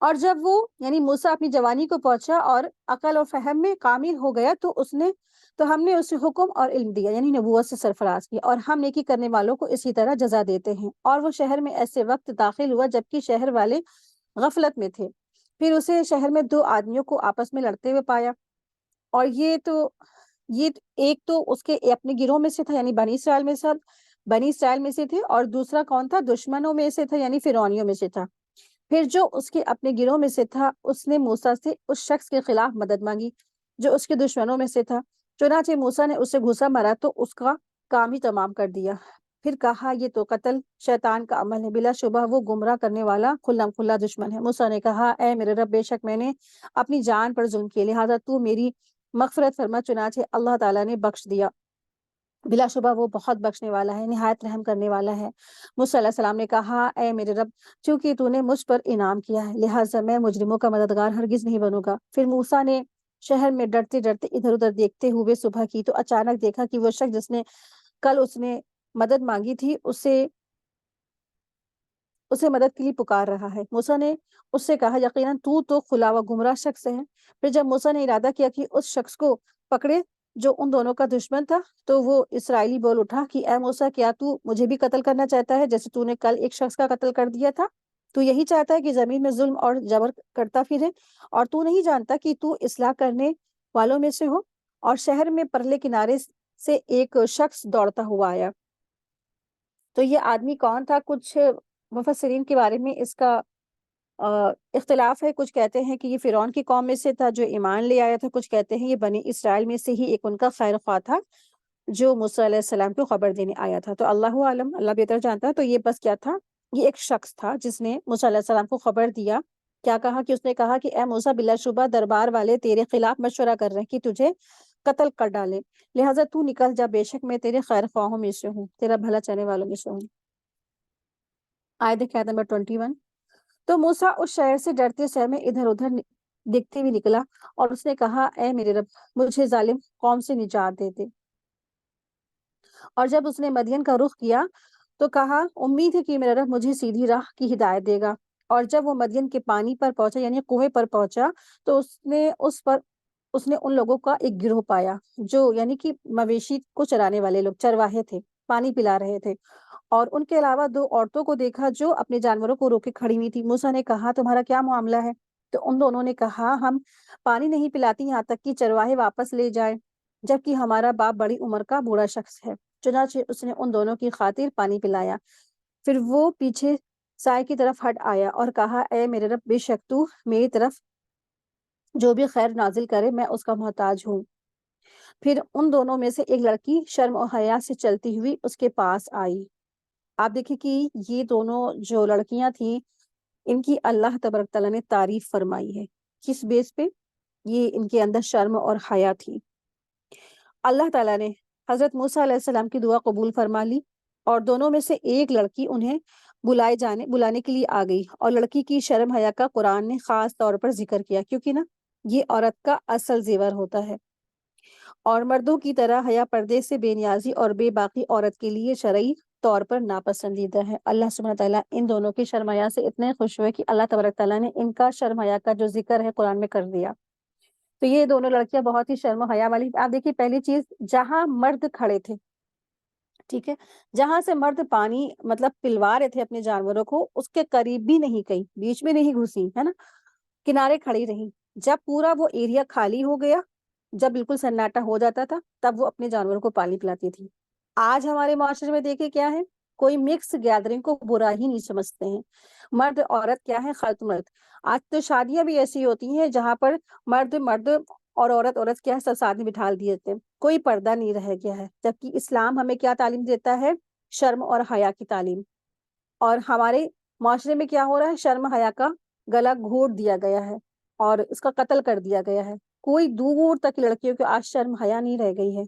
اور جب وہ یعنی موسیٰ اپنی جوانی کو پہنچا اور عقل اور فہم میں کامل ہو گیا تو ہم نے اسے حکم اور علم دیا، یعنی نبوت سے سرفراز کیا، اور ہم نیکی کرنے والوں کو اسی طرح جزا دیتے ہیں۔ اور وہ شہر میں ایسے وقت داخل ہوا جبکہ شہر والے غفلت میں تھے، پھر اسے شہر میں 2 آدمیوں کو آپس میں لڑتے ہوئے پایا، اور یہ تو یہ ایک تو اس کے اپنے گروہ میں سے تھا، یعنی بنی اسرائیل میں سے تھے، اور دوسرا کون تھا؟ دشمنوں میں سے تھا، یعنی فرعونیوں میں سے تھا۔ پھر جو اس کے اپنے گروہ میں سے تھا، اس نے موسیٰ سے اس شخص کے خلاف مدد مانگی جو اس کے دشمنوں میں سے تھا۔ چنانچہ موسیٰ نے اسے گھوسا مارا تو اس کا کام ہی تمام کر دیا۔ پھر کہا یہ تو قتل شیطان کا عمل ہے، بلا شبہ وہ گمراہ کرنے والا کھلم کھلا دشمن ہے۔ موسیٰ نے کہا اے میرے رب، بے شک میں نے اپنی جان پر ظلم کیا، لہٰذا تو میری مغفرت فرما۔ چنانچہ اللہ تعالیٰ نے بخش دیا، بلا شبہ وہ بہت بخشنے والا ہے، نہایت رحم کرنے والا ہے۔ موسیٰ علیہ السلام نے کہا اے میرے رب، چونکہ تو نے مجھ پر انعام کیا ہے، لہٰذا میں مجرموں کا مددگار ہرگز نہیں بنوں گا۔ پھر موسیٰ نے شہر میں ڈرتے ڈرتے ادھر ادھر دیکھتے ہوئے صبح کی تو اچانک دیکھا کہ وہ شخص جس نے کل اس نے مدد مانگی تھی اسے مدد کے لیے پکار رہا ہے۔ موسیٰ نے اس سے کہا یقیناً تو خلا و گمراہ شخص ہے۔ پھر جب موسیٰ نے ارادہ کیا کہ اس شخص کو پکڑے جو ان دونوں کا دشمن تھا، تو وہ اسرائیلی بول اٹھا کہ اے موسیٰ، کیا تو مجھے بھی قتل کرنا چاہتا ہے جیسے تو نے کل ایک شخص کا قتل کر دیا تھا؟ تو یہی چاہتا ہے کہ زمین میں ظلم اور جبر کرتا پھرے، اور تو نہیں جانتا کہ تو اصلاح کرنے والوں میں سے ہو؟ اور شہر میں پرلے کنارے سے ایک شخص دوڑتا ہوا آیا۔ تو یہ آدمی کون تھا؟ کچھ مفسرین کے بارے میں اس کا اختلاف ہے۔ کچھ کہتے ہیں کہ یہ فرعون کی قوم میں سے تھا جو ایمان لے آیا تھا، کچھ کہتے ہیں یہ بنی اسرائیل میں سے ہی ایک ان کا خیر خواہ تھا جو موسیٰ علیہ السلام کو خبر دینے آیا تھا۔ تو اللہ عالم، اللہ بہتر جانتا ہے۔ تو یہ بس کیا تھا؟ یہ ایک شخص تھا جس نے موسیٰ علیہ السلام کو خبر دیا۔ کیا کہا کہ اس نے کہا کہ اے موسیٰ، بلا شبہ دربار والے تیرے خلاف مشورہ کر رہے ہیں کہ تجھے قتل کر ڈالے، لہٰذا تو نکل جا، بے شک میں تیرے خیر خواہوں میں سے ہوں، تیرا بھلا چاہنے والوں میں سے ہوں۔ آیت نمبر 21۔ تو موسیٰ اس شہر سے ڈرتے سر میں ادھر ادھر دیکھتے ہوئے نکلا، اور اس نے کہا اے میرے رب، مجھے ظالم قوم سے نجات دے دے۔ اور جب اس نے مدین کا رخ کیا تو کہا امید ہے کہ میرا رب مجھے سیدھی راہ کی ہدایت دے گا۔ اور جب وہ مدین کے پانی پر پہنچا، یعنی کنویں پر پہنچا، تو اس نے ان لوگوں کا ایک گروہ پایا جو یعنی کہ مویشی کو چرانے والے لوگ، چرواہے تھے، پانی پلا رہے تھے، اور ان کے علاوہ دو عورتوں کو دیکھا جو اپنے جانوروں کو روکے کھڑی ہوئی تھی۔ موسیٰ نے کہا تمہارا کیا معاملہ ہے؟ تو ان دونوں نے کہا ہم پانی نہیں پلاتی یہاں تک کہ چرواہے واپس لے جائے، جبکہ ہمارا باپ بڑی عمر کا بوڑھا شخص ہے۔ چنانچہ اس نے ان دونوں کی خاطر پانی پلایا۔ پھر وہ پیچھے سائے کی طرف ہٹ آیا اور کہا اے میرے رب، بے شک تو میری طرف جو بھی خیر نازل کرے میں اس کا محتاج ہوں۔ پھر ان دونوں میں سے ایک لڑکی شرم و حیا سے چلتی ہوئی اس کے پاس آئی۔ آپ دیکھیں کہ یہ دونوں جو لڑکیاں تھیں، ان کی اللہ تبارک تعالیٰ نے تعریف فرمائی ہے۔ کس بیس پہ؟ یہ ان کے اندر شرم اور حیا تھی۔ اللہ تعالیٰ نے حضرت موسیٰ علیہ السلام کی دعا قبول فرما لی، اور دونوں میں سے ایک لڑکی انہیں بلانے کے لیے آ گئی، اور لڑکی کی شرم حیا کا قرآن نے خاص طور پر ذکر کیا، کیونکہ نا یہ عورت کا اصل زیور ہوتا ہے، اور مردوں کی طرح حیا پردے سے بے نیازی اور بے باقی عورت کے لیے شرعی طور پر ناپسندیدہ ہے۔ اللہ سبحانہ تعالیٰ ان دونوں کی شرم حیا سے اتنے خوش ہوئے کہ اللہ تبارک تعالیٰ نے ان کا شرم حیا کا جو ذکر ہے قرآن میں کر دیا۔ تو یہ دونوں لڑکیاں بہت ہی شرم و حیا والی۔ آپ دیکھیے پہلی چیز، جہاں مرد کھڑے تھے، ٹھیک ہے، جہاں سے مرد پانی مطلب پلوا رہے تھے اپنے جانوروں کو، اس کے قریب بھی نہیں گئی، بیچ میں نہیں گھسی، ہے نا، کنارے کھڑی رہی۔ جب پورا وہ ایریا خالی ہو گیا، جب بالکل سناٹا ہو جاتا تھا، تب وہ اپنے جانوروں کو پانی پلاتی تھی۔ آج ہمارے معاشرے میں دیکھیں کیا ہے، کوئی مکس گیدرنگ کو برا ہی نہیں سمجھتے ہیں۔ مرد عورت کیا ہے، خلط مرد۔ آج تو شادیاں بھی ایسی ہوتی ہیں جہاں پر مرد مرد اور عورت کیا ہے، سب ساتھ میں بٹھا دیے تھے، کوئی پردہ نہیں رہ گیا ہے۔ جبکہ اسلام ہمیں کیا تعلیم دیتا ہے؟ شرم اور حیا کی تعلیم۔ اور ہمارے معاشرے میں کیا ہو رہا ہے؟ شرم حیا کا گلا گھونٹ دیا گیا ہے اور اس کا قتل کر دیا گیا ہے۔ کوئی دور تک لڑکیوں کو آج شرم حیا نہیں رہ گئی ہے۔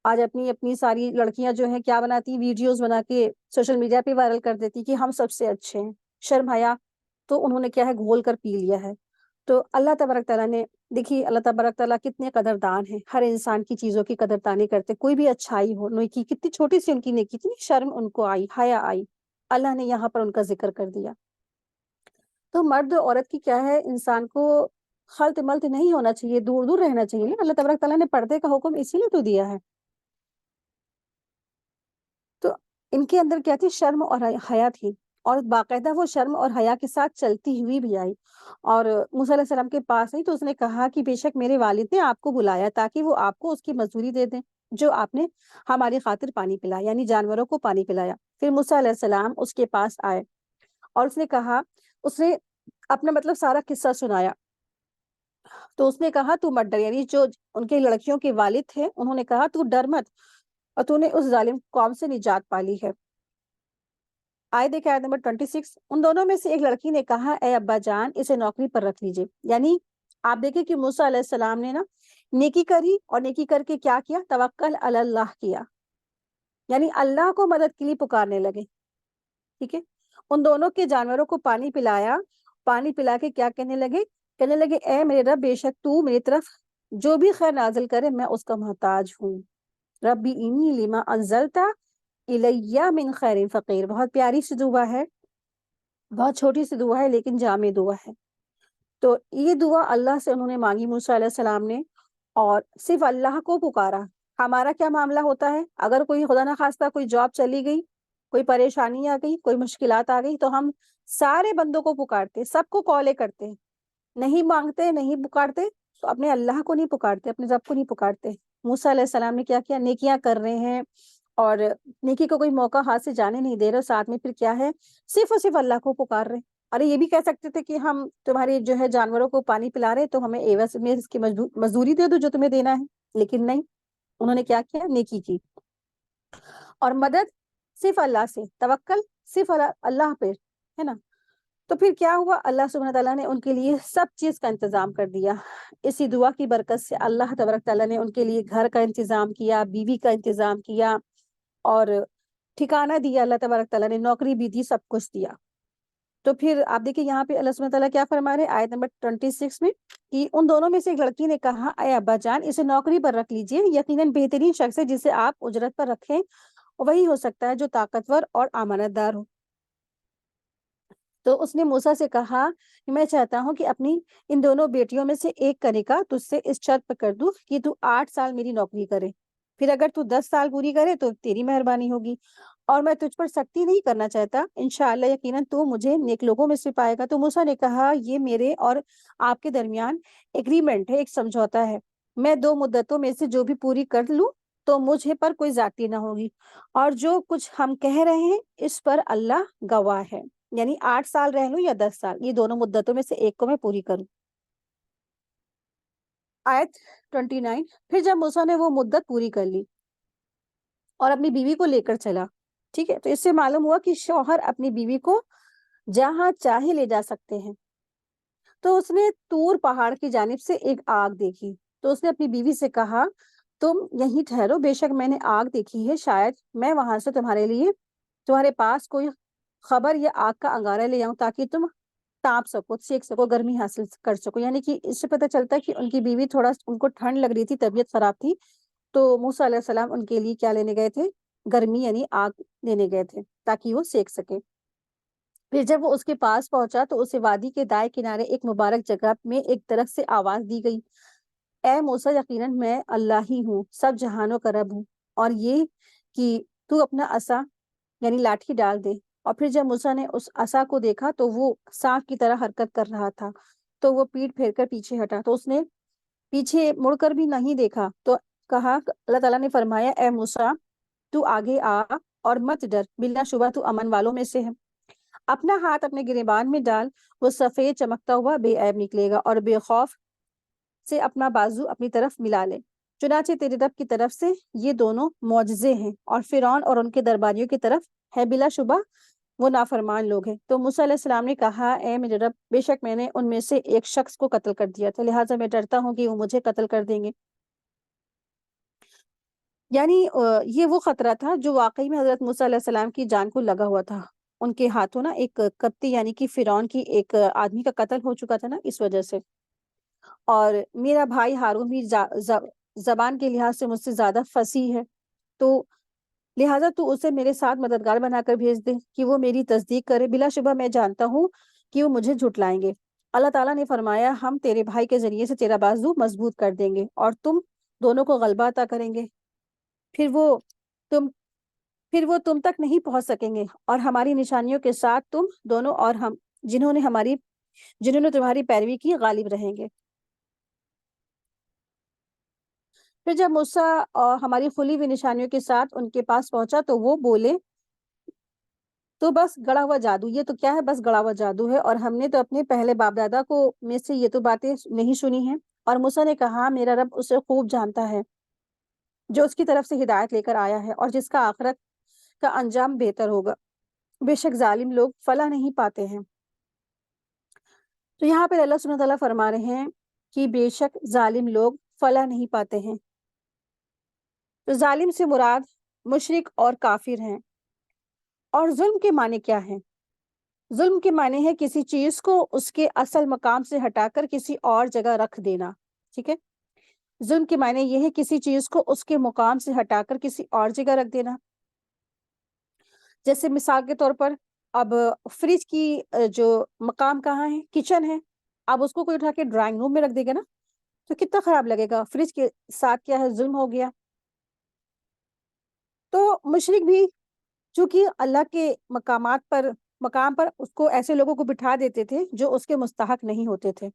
آج اپنی ساری لڑکیاں جو ہیں کیا بناتی، ویڈیوز بنا کے سوشل میڈیا پہ وائرل کر دیتی کہ ہم سب سے اچھے ہیں۔ شرم حیا تو انہوں نے کیا ہے، گھول کر پی لیا ہے۔ تو اللہ تبارک تعالیٰ نے دیکھیے، اللہ تبارک تعالیٰ کتنے قدردان ہیں، ہر انسان کی چیزوں کی قدردانی کرتے، کوئی بھی اچھائی ہو، نیکی کتنی چھوٹی سی ان کی نیکی تھی، شرم ان کو آئی، حیا آئی، اللہ نے یہاں پر ان کا ذکر کر دیا۔ تو مرد عورت کی کیا ہے، انسان کو خلط ملط نہیں ہونا چاہیے، دور دور رہنا چاہیے۔ اللہ تبارک تعالیٰ نے پردے کا حکم اسی لیے تو دیا ہے۔ تو ان کے اندر کیا تھی؟ شرم اور حیا تھی۔ اور باقاعدہ وہ شرم اور حیا کے ساتھ چلتی ہوئی بھی آئی اور موسیٰ علیہ السلام کے پاس آئی، تو اس نے کہا کہ بے شک میرے والد نے آپ کو بلایا تاکہ وہ آپ کو اس کی مزدوری دے دیں جو آپ نے ہماری خاطر پانی پلایا، یعنی جانوروں کو پانی پلایا۔ پھر موسیٰ علیہ السلام اس کے پاس آئے اور اس نے کہا، اس نے اپنا مطلب سارا قصہ سنایا، تو اس نے کہا تو مت ڈر، یعنی جو ان کے لڑکیوں کے والد تھے انہوں نے کہا تو ڈر مت، اور تو نے اس ظالم قوم سے نجات پالی ہے۔ آئے دیکھیں آیت نمبر 26، ان دونوں میں سے ایک لڑکی نے کہا اے ابا جان اسے نوکری پر رکھ لیجئے، یعنی آپ دیکھیں کہ موسیٰ علیہ السلام نے نا نیکی کری اور نیکی کر کے کیا کیا، توکل علی اللہ کیا، یعنی اللہ کو مدد کے لیے پکارنے لگے، ٹھیک ہے۔ ان دونوں کے جانوروں کو پانی پلایا، پانی پلا کے کیا کہنے لگے اے میرے رب بے شک تو میری طرف جو بھی خیر نازل کرے میں اس کا محتاج ہوں، ربی انی لما انزلت الیہ من خیر فقیر۔ بہت پیاری سی دعا ہے، بہت چھوٹی سی دعا ہے لیکن جامع دعا ہے۔ تو یہ دعا اللہ سے انہوں نے مانگی موسیٰ علیہ السلام نے، اور صرف اللہ کو پکارا۔ ہمارا کیا معاملہ ہوتا ہے، اگر کوئی خدا نخواستہ کوئی جاب چلی گئی، کوئی پریشانی آ گئی، کوئی مشکلات آ گئی، تو ہم سارے بندوں کو پکارتے، سب کو کالے کرتے، نہیں مانگتے، نہیں پکارتے، تو اپنے اللہ کو نہیں پکارتے، اپنے رب کو نہیں پکارتے۔ موسیٰ علیہ السلام نے کیا کیا، نیکیاں کر رہے ہیں اور نیکی کو کوئی موقع ہاتھ سے جانے نہیں دے رہے، ساتھ میں پھر کیا ہے، صرف اور صرف اللہ کو پکار رہے۔ ارے یہ بھی کہہ سکتے تھے کہ ہم تمہاری جو ہے جانوروں کو پانی پلا رہے تو ہمیں ایوز میں اس کی مزدوری دے دو جو تمہیں دینا ہے، لیکن نہیں، انہوں نے کیا کیا، نیکی کی اور مدد صرف اللہ سے، توکل صرف اللہ پہ، ہے نا۔ تو پھر کیا ہوا، اللہ سبحانہ تعالیٰ نے ان کے لیے سب چیز کا انتظام کر دیا۔ اسی دعا کی برکت سے اللہ تبارک تعالیٰ نے ان کے لیے گھر کا انتظام کیا، بیوی کا انتظام کیا اور ٹھکانہ دیا، اللہ تبارک تعالیٰ نے نوکری بھی دی، سب کچھ دیا۔ تو پھر آپ دیکھیں یہاں پہ اللہ سبحانہ تعالیٰ کیا فرما رہے ہیں آیت نمبر 26 میں، کہ ان دونوں میں سے ایک لڑکی نے کہا اے ابا جان اسے نوکری پر رکھ لیجئے، یقیناً بہترین شخص ہے جسے آپ اجرت پر رکھیں وہی ہو سکتا ہے جو طاقتور اور امانت دار ہو۔ تو اس نے موسیٰ سے کہا کہ میں چاہتا ہوں کہ اپنی ان دونوں بیٹیوں میں سے ایک کرنے کا تجھ سے اس شرط پہ کر دوں کہ تو 8 سال میری نوکری کرے، پھر اگر تو 10 سال پوری کرے تو تیری مہربانی ہوگی، اور میں تجھ پر سختی نہیں کرنا چاہتا، انشاءاللہ یقیناً تو مجھے نیک لوگوں میں سے پائے گا۔ تو موسیٰ نے کہا یہ میرے اور آپ کے درمیان ایگریمنٹ ہے، ایک سمجھوتا ہے، میں 2 مدتوں میں سے جو بھی پوری کر لوں تو مجھے پر کوئی زیادتی نہ ہوگی، اور جو کچھ ہم کہہ رہے ہیں اس پر اللہ گواہ ہے، یعنی 8 سال رہ لوں یا 10 سال، یہ دونوں مدتوں میں سے ایک کو میں پوری کروں۔ آیت 29، پھر جب موسیٰ نے وہ مدت پوری کر لی اور اپنی بیوی کو لے کر چلا، ٹھیک ہے، تو اس سے معلوم ہوا کہ شوہر اپنی بیوی کو جہاں چاہے لے جا سکتے ہیں۔ تو اس نے طور پہاڑ کی جانب سے ایک آگ دیکھی، تو اس نے اپنی بیوی سے کہا تم یہیں ٹھہرو، بے شک میں نے آگ دیکھی ہے، شاید میں وہاں سے تمہارے پاس کوئی خبر یا آگ کا انگارہ لے آؤں تاکہ تم تاپ سکو، سیک سکو، گرمی حاصل کر سکو۔ یعنی کہ اس سے پتہ چلتا ہے کہ ان کی بیوی تھوڑا ان کو ٹھنڈ لگ رہی تھی، طبیعت خراب تھی، تو موسیٰ علیہ السلام ان کے لیے کیا لینے گئے تھے، گرمی یعنی آگ لینے گئے تھے تاکہ وہ سیک سکے۔ پھر جب وہ اس کے پاس پہنچا تو اسے وادی کے دائیں کنارے ایک مبارک جگہ میں ایک درخت سے آواز دی گئی اے موسیٰ یقیناً میں اللہ ہی ہوں، سب جہانوں کا رب ہوں، اور یہ کہ تو اپنا عصا یعنی لاٹھی ڈال دے۔ اور پھر جب موسیٰ نے اس عصا کو دیکھا تو وہ سانپ کی طرح حرکت کر رہا تھا، تو وہ پیٹ پھیر کر پیچھے ہٹا، تو اس نے پیچھے مڑ کر بھی نہیں دیکھا، تو کہا، اللہ تعالیٰ نے فرمایا اے موسیٰ تو آگے آ اور مت ڈر، بلا شبہ تو امن والوں میں سے ہے، اپنا ہاتھ اپنے گریبان میں ڈال، وہ سفید چمکتا ہوا بے عیب نکلے گا، اور بے خوف سے اپنا بازو اپنی طرف ملا لے، چنانچہ تیرے رب کی طرف سے یہ دونوں معجزے ہیں، اور فرعون اور ان کے درباریوں کی طرف ہے، بلا شبہ وہ نافرمان لوگ ہیں۔ تو موسیٰ علیہ السلام نے کہا اے میرے رب بے شک میں نے ان میں سے ایک شخص کو قتل کر دیا تھا، لہٰذا میں ڈرتا ہوں کہ وہ مجھے قتل کر دیں گے۔ یعنی یہ وہ خطرہ تھا جو واقعی میں حضرت موسیٰ علیہ السلام کی جان کو لگا ہوا تھا، ان کے ہاتھوں نا ایک قبطی یعنی کہ فرعون کی ایک آدمی کا قتل ہو چکا تھا نا، اس وجہ سے، اور میرا بھائی ہارون بھی زبان کے لحاظ سے مجھ سے زیادہ فصیح ہے، تو لہٰذا تو اسے میرے ساتھ مددگار بنا کر بھیج دے کہ وہ میری تصدیق کرے، بلا شبہ میں جانتا ہوں کہ وہ مجھے جھٹلائیں گے۔ اللہ تعالیٰ نے فرمایا ہم تیرے بھائی کے ذریعے سے تیرا بازو مضبوط کر دیں گے اور تم دونوں کو غلبہ عطا کریں گے، پھر وہ تم پھر وہ تم تک نہیں پہنچ سکیں گے، اور ہماری نشانیوں کے ساتھ تم دونوں اور ہم جنہوں نے تمہاری پیروی کی غالب رہیں گے۔ پھر جب موسیٰ ہماری کھلی ہوئی نشانیوں کے ساتھ ان کے پاس پہنچا تو وہ بولے، تو بس گڑا ہوا جادو، یہ تو کیا ہے، بس گڑا ہوا جادو ہے، اور ہم نے تو اپنے پہلے باپ دادا کو میں سے یہ تو باتیں نہیں سنی ہیں۔ اور موسیٰ نے کہا، میرا رب اسے خوب جانتا ہے جو اس کی طرف سے ہدایت لے کر آیا ہے، اور جس کا آخرت کا انجام بہتر ہوگا۔ بے شک ظالم لوگ فلاح نہیں پاتے ہیں۔ تو یہاں پہ اللہ سبحانہ تعالیٰ فرما رہے ہیں کہ بے شک ظالم لوگ فلاح نہیں پاتے ہیں۔ تو ظالم سے مراد مشرک اور کافر ہیں۔ اور ظلم کے معنی کیا ہیں؟ ظلم کے معنی ہے کسی چیز کو اس کے اصل مقام سے ہٹا کر کسی اور جگہ رکھ دینا، ٹھیک ہے؟ ظلم کے معنی یہ ہے کسی چیز کو اس کے مقام سے ہٹا کر کسی اور جگہ رکھ دینا۔ جیسے مثال کے طور پر اب فریج کی جو مقام کہاں ہے، کچن ہے، اب اس کو کوئی اٹھا کے ڈرائنگ روم میں رکھ دے گا نا، تو کتنا خراب لگے گا۔ فریج کے ساتھ کیا ہے، ظلم ہو گیا۔ تو مشرک بھی چونکہ اللہ کے مقام پر اس کو ایسے لوگوں کو بٹھا دیتے تھے جو اس کے مستحق نہیں ہوتے تھے،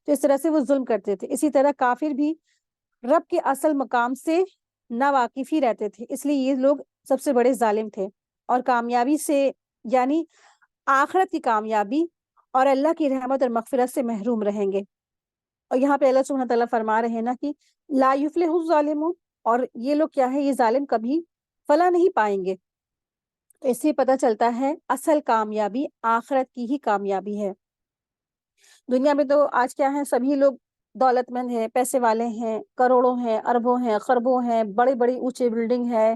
تو اس طرح سے وہ ظلم کرتے تھے۔ اسی طرح کافر بھی رب کے اصل مقام سے ناواقف ہی رہتے تھے، اس لیے یہ لوگ سب سے بڑے ظالم تھے، اور کامیابی سے یعنی آخرت کی کامیابی اور اللہ کی رحمت اور مغفرت سے محروم رہیں گے۔ اور یہاں پہ اللہ سبحانہ تعالیٰ فرما رہے ہیں نا کہ لا یفلح الظالمون، اور یہ لوگ کیا ہے، یہ ظالم کبھی فلاح نہیں پائیں گے۔ تو اس سے پتہ چلتا ہے اصل کامیابی آخرت کی ہی کامیابی ہے۔ دنیا میں تو آج کیا ہے، سبھی لوگ دولت مند ہیں، پیسے والے ہیں، کروڑوں ہیں، اربوں ہیں، خربوں ہیں، بڑے بڑے اونچے بلڈنگ ہے،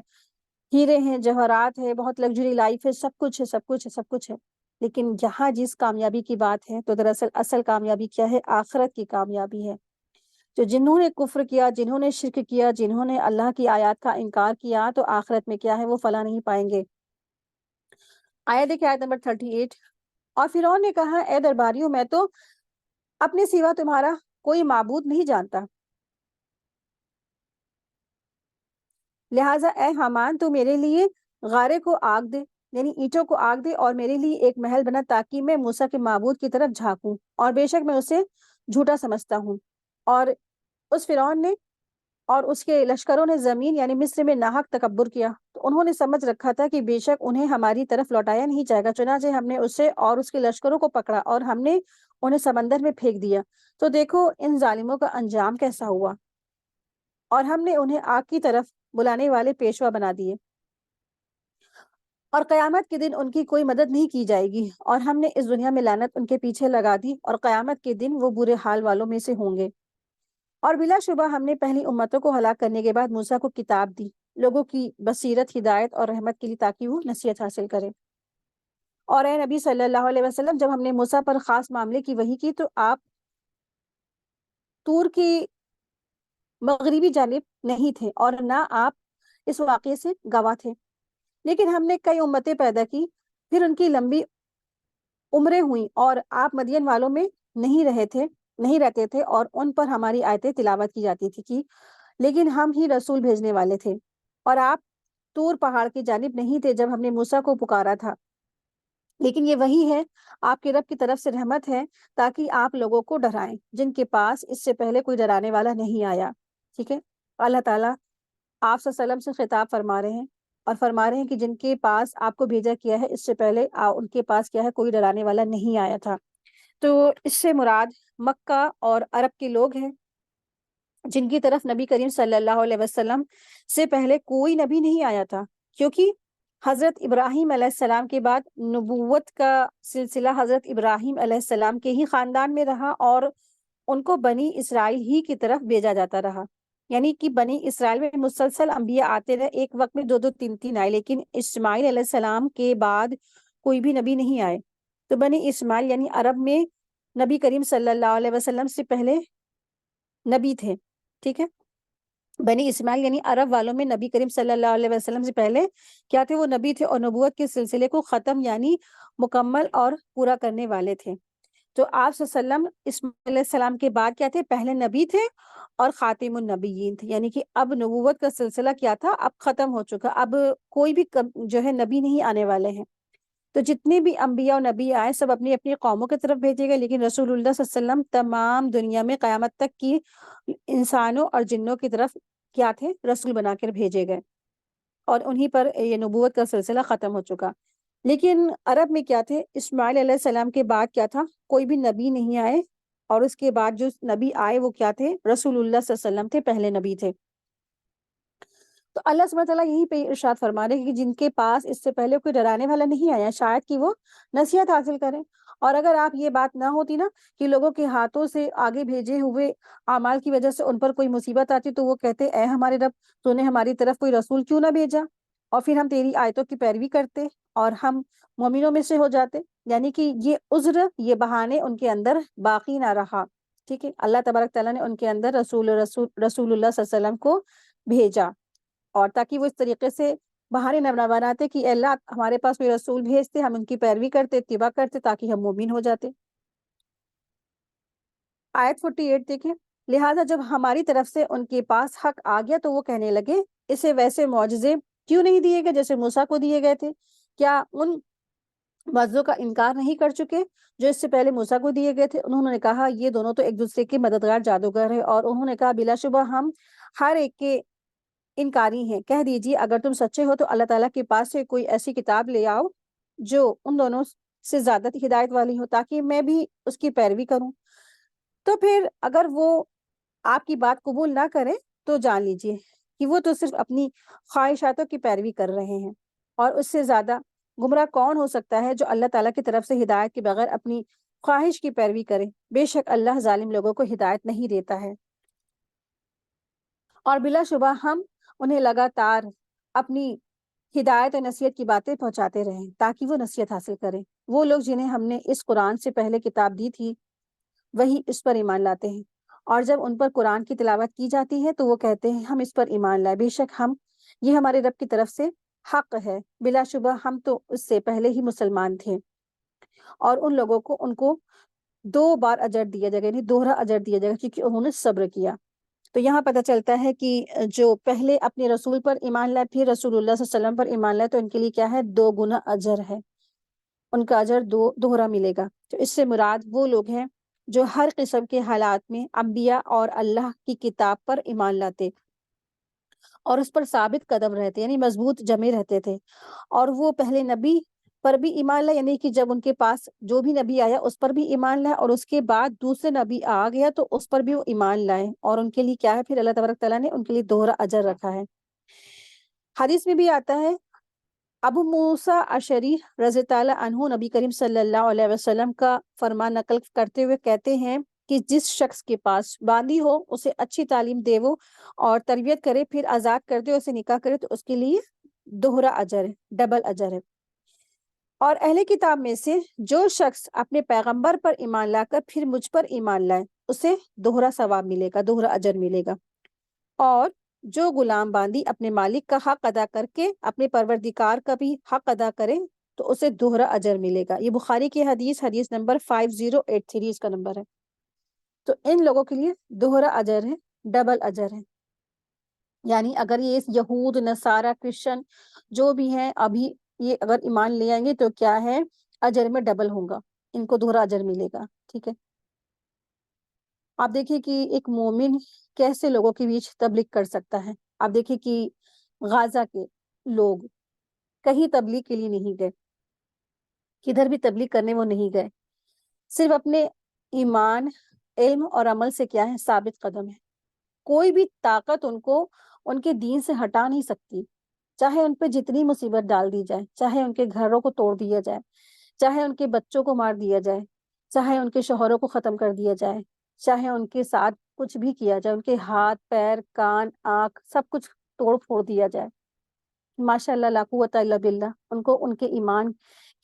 ہیرے ہیں، جواہرات ہے، بہت لگژری لائف ہے، سب کچھ ہے، سب کچھ ہے، سب کچھ ہے۔ لیکن یہاں جس کامیابی کی بات ہے تو دراصل اصل کامیابی کیا ہے، آخرت کی کامیابی ہے۔ تو جنہوں نے کفر کیا، جنہوں نے شرک کیا، جنہوں نے اللہ کی آیات کا انکار کیا، تو آخرت میں کیا ہے، وہ فلاح نہیں پائیں گے۔ آیت دیکھیں، آیت نمبر 38۔ اور فرعون نے کہا، اے درباریوں، میں تو اپنے سوا تمہارا کوئی معبود نہیں جانتا، لہٰذا اے حامان تو میرے لیے غارے کو آگ دے، یعنی اینٹوں کو آگ دے، اور میرے لیے ایک محل بنا تاکہ میں موسیٰ کے معبود کی طرف جھانکوں، اور بے شک میں اسے جھوٹا سمجھتا ہوں۔ اور اس فرعون نے اور اس کے لشکروں نے زمین یعنی مصر میں ناحق تکبر کیا، تو انہوں نے سمجھ رکھا تھا کہ بے شک انہیں ہماری طرف لوٹایا نہیں جائے گا، چنانچہ ہم نے اسے اور اس کے لشکروں کو پکڑا اور ہم نے انہیں سمندر میں پھینک دیا۔ تو دیکھو ان ظالموں کا انجام کیسا ہوا، اور ہم نے انہیں آگ کی طرف بلانے والے پیشوا بنا دیے، اور قیامت کے دن ان کی کوئی مدد نہیں کی جائے گی، اور ہم نے اس دنیا میں لعنت ان کے پیچھے لگا دی، اور قیامت کے دن وہ برے حال والوں میں سے ہوں گے۔ اور بلا شبہ ہم نے پہلی امتوں کو ہلاک کرنے کے بعد موسیٰ کو کتاب دی، لوگوں کی بصیرت، ہدایت اور رحمت کے لیے، تاکہ وہ نصیحت حاصل کرے۔ اور اے نبی صلی اللہ علیہ وسلم، جب ہم نے موسیٰ پر خاص معاملے کی وحی کی تو آپ طور کی مغربی جانب نہیں تھے، اور نہ آپ اس واقعے سے گواہ تھے، لیکن ہم نے کئی امتیں پیدا کی، پھر ان کی لمبی عمریں ہوئیں، اور آپ مدین والوں میں نہیں رہتے تھے، اور ان پر ہماری آیتیں تلاوت کی جاتی تھی کہ لیکن ہم ہی رسول بھیجنے والے تھے، اور آپ طور پہاڑ کی جانب نہیں تھے جب ہم نے موسیٰ کو پکارا تھا، لیکن یہ وہی ہے، آپ کے رب کی طرف سے رحمت ہے، تاکہ آپ لوگوں کو ڈرائیں جن کے پاس اس سے پہلے کوئی ڈرانے والا نہیں آیا، ٹھیک ہے۔ اللہ تعالیٰ آپ صلی اللہ علیہ وسلم سے خطاب فرما رہے ہیں، اور فرما رہے ہیں کہ جن کے پاس آپ کو بھیجا کیا ہے اس سے پہلے ان کے پاس کیا ہے، کوئی ڈرانے والا نہیں آیا تھا۔ تو اس سے مراد مکہ اور عرب کے لوگ ہیں جن کی طرف نبی کریم صلی اللہ علیہ وسلم سے پہلے کوئی نبی نہیں آیا تھا، کیونکہ حضرت ابراہیم علیہ السلام کے بعد نبوت کا سلسلہ حضرت ابراہیم علیہ السلام کے ہی خاندان میں رہا، اور ان کو بنی اسرائیل ہی کی طرف بھیجا جاتا رہا، یعنی کہ بنی اسرائیل میں مسلسل انبیاء آتے رہے، ایک وقت میں دو دو تین تین آئے، لیکن اسماعیل علیہ السلام کے بعد کوئی بھی نبی نہیں آئے۔ تو بنی اسماعیل یعنی عرب میں نبی کریم صلی اللہ علیہ وسلم سے پہلے نبی تھے، ٹھیک ہے۔ بنی اسماعیل یعنی عرب والوں میں نبی کریم صلی اللہ علیہ وسلم سے پہلے کیا تھے، وہ نبی تھے، اور نبوت کے سلسلے کو ختم یعنی مکمل اور پورا کرنے والے تھے۔ تو آپ صلی اللہ علیہ وسلم اسماعیل علیہ السلام کے بعد کیا تھے؟ پہلے نبی تھے اور خاتم النبیین تھے، یعنی کہ اب نبوت کا سلسلہ کیا تھا؟ اب ختم ہو چکا، اب کوئی بھی جو ہے نبی نہیں آنے والے ہیں۔ تو جتنے بھی انبیاء اور نبی آئے سب اپنی اپنی قوموں کی طرف بھیجے گئے، لیکن رسول اللہ صلی اللہ علیہ وسلم تمام دنیا میں قیامت تک کی انسانوں اور جنوں کی طرف کیا تھے؟ رسول بنا کر بھیجے گئے، اور انہی پر یہ نبوت کا سلسلہ ختم ہو چکا۔ لیکن عرب میں کیا تھے؟ اسماعیل علیہ السلام کے بعد کیا تھا؟ کوئی بھی نبی نہیں آئے، اور اس کے بعد جو نبی آئے وہ کیا تھے؟ رسول اللہ صلی اللہ علیہ وسلم تھے، پہلے نبی تھے۔ تو اللہ سبحانہ تعالیٰ یہیں پہ ارشاد فرما رہے کہ جن کے پاس اس سے پہلے کوئی ڈرانے والا نہیں آیا، شاید کہ وہ نصیحت حاصل کریں۔ اور اگر آپ یہ بات نہ ہوتی نا کہ لوگوں کے ہاتھوں سے آگے بھیجے ہوئے اعمال کی وجہ سے ان پر کوئی مصیبت آتی تو وہ کہتے اے ہمارے رب، تو نے ہماری طرف کوئی رسول کیوں نہ بھیجا، اور پھر ہم تیری آیتوں کی پیروی کرتے اور ہم مومنوں میں سے ہو جاتے۔ یعنی کہ یہ عذر، یہ بہانے ان کے اندر باقی نہ رہا، ٹھیک ہے۔ اللہ تبارک تعالیٰ نے ان کے اندر رسول اللہ صلی اللہ علیہ وسلم کو بھیجا، اور تاکہ وہ اس طریقے سے بہانے نہ بناتے کہ اے اللہ ہمارے پاس کوئی رسول بھیجتے، ہم ان کی پیروی کرتے، اتباع کرتے، تاکہ ہم مومن ہو جاتے۔ آیت 48 دیکھیں، لہٰذا جب ہماری طرف سے ان کے پاس حق آ گیا تو وہ کہنے لگے اسے ویسے معجزے کیوں نہیں دیے گئے جیسے موسیٰ کو دیے گئے تھے؟ کیا ان معجزوں کا انکار نہیں کر چکے جو اس سے پہلے موسیٰ کو دیے گئے تھے؟ انہوں نے کہا یہ دونوں تو ایک دوسرے کے مددگار جادوگر ہیں، اور انہوں نے کہا بلا شبہ ہم ہر ایک کے انکاری ہیں۔ کہہ دیجیے اگر تم سچے ہو تو اللہ تعالیٰ کے پاس سے کوئی ایسی کتاب لے آؤ جو ان دونوں سے زیادہ ہدایت والی ہو، تاکہ میں بھی اس کی پیروی کروں۔ تو پھر اگر وہ آپ کی بات قبول نہ کرے تو جان لیجیے کہ وہ تو صرف اپنی خواہشاتوں کی پیروی کر رہے ہیں، اور اس سے زیادہ گمراہ کون ہو سکتا ہے جو اللہ تعالیٰ کی طرف سے ہدایت کے بغیر اپنی خواہش کی پیروی کرے؟ بے شک اللہ ظالم لوگوں کو ہدایت نہیں دیتا ہے۔ اور بلا شبہ ہم انہیں لگاتار اپنی ہدایت اور نصیحت کی باتیں پہنچاتے رہیں تاکہ وہ نصیحت حاصل کریں۔ وہ لوگ جنہیں ہم نے اس قرآن سے پہلے کتاب دی تھی وہی اس پر ایمان لاتے ہیں، اور جب ان پر قرآن کی تلاوت کی جاتی ہے تو وہ کہتے ہیں ہم اس پر ایمان لائے، بے شک یہ ہمارے رب کی طرف سے حق ہے، بلا شبہ ہم تو اس سے پہلے ہی مسلمان تھے۔ اور ان لوگوں کو ان کو 2 بار اجر دیا جائے گا، یعنی دوہرا اجر دیا جائے گا، کیونکہ انہوں نے صبر کیا۔ تو یہاں پتہ چلتا ہے کہ جو پہلے اپنے رسول پر ایمان لائے پھر رسول اللہ صلی اللہ علیہ وسلم پر ایمان لائے تو ان کے لیے کیا ہے؟ 2 گنا اجر ہے، ان کا اجر دوہرا ملے گا۔ تو اس سے مراد وہ لوگ ہیں جو ہر قسم کے حالات میں انبیاء اور اللہ کی کتاب پر ایمان لاتے اور اس پر ثابت قدم رہتے، یعنی مضبوط جمے رہتے تھے۔ اور وہ پہلے نبی پر بھی ایمان لائے، یعنی کہ جب ان کے پاس جو بھی نبی آیا اس پر بھی ایمان لائے، اور اس کے بعد دوسرے نبی آ گیا تو اس پر بھی وہ ایمان لائے، اور ان کے لیے کیا ہے؟ پھر اللہ تبارک تعالیٰ نے ان کے لیے دوہرا اجر رکھا ہے۔ حدیث میں بھی آتا ہے، ابو موسیٰ اشعری رضی اللہ عنہ نبی کریم صلی اللہ علیہ وسلم کا فرمان نقل کرتے ہوئے کہتے ہیں کہ جس شخص کے پاس باندی ہو اسے اچھی تعلیم دے وہ اور تربیت کرے، پھر آزاد کر دے، اسے نکاح کرے تو اس کے لیے دوہرا اجر ہے، ڈبل اجر ہے۔ اور اہل کتاب میں سے جو شخص اپنے پیغمبر پر ایمان لا کر پھر مجھ پر ایمان لائے اسے دوہرا ثواب ملے گا، دوہرا اجر ملے گا۔ اور جو غلام باندی اپنے مالک کا حق ادا کر کے اپنے پروردگار کا بھی حق ادا کرے تو اسے دوہرا اجر ملے گا۔ یہ بخاری کی حدیث نمبر 5083 اس کا نمبر ہے۔ تو ان لوگوں کے لیے دوہرا اجر ہے، ڈبل اجر ہے۔ یعنی اگر یہ یہود، نصارہ، کرسچن جو بھی ہیں ابھی یہ اگر ایمان لے آئیں گے تو کیا ہے؟ اجر میں ڈبل ہوگا، ان کو دوہرا اجر ملے گا، ٹھیک ہے۔ آپ دیکھیں کہ ایک مومن کیسے لوگوں کے بیچ تبلیغ کر سکتا ہے۔ آپ دیکھیں کہ غازہ کے لوگ کہیں تبلیغ کے لیے نہیں گئے، کدھر بھی تبلیغ کرنے وہ نہیں گئے، صرف اپنے ایمان، علم اور عمل سے کیا ہے؟ ثابت قدم ہے۔ کوئی بھی طاقت ان کو ان کے دین سے ہٹا نہیں سکتی، چاہے ان پہ جتنی مصیبت ڈال دی جائے، چاہے ان کے گھروں کو توڑ دیا جائے، چاہے ان کے بچوں کو مار دیا جائے، چاہے ان کے شوہروں کو ختم کر دیا جائے، چاہے ان کے ساتھ کچھ بھی کیا جائے، ان کے ہاتھ، پیر، کان، آنکھ سب کچھ توڑ پھوڑ دیا جائے، ماشاء اللہ لا قوت الا باللہ، ان کو ان کے ایمان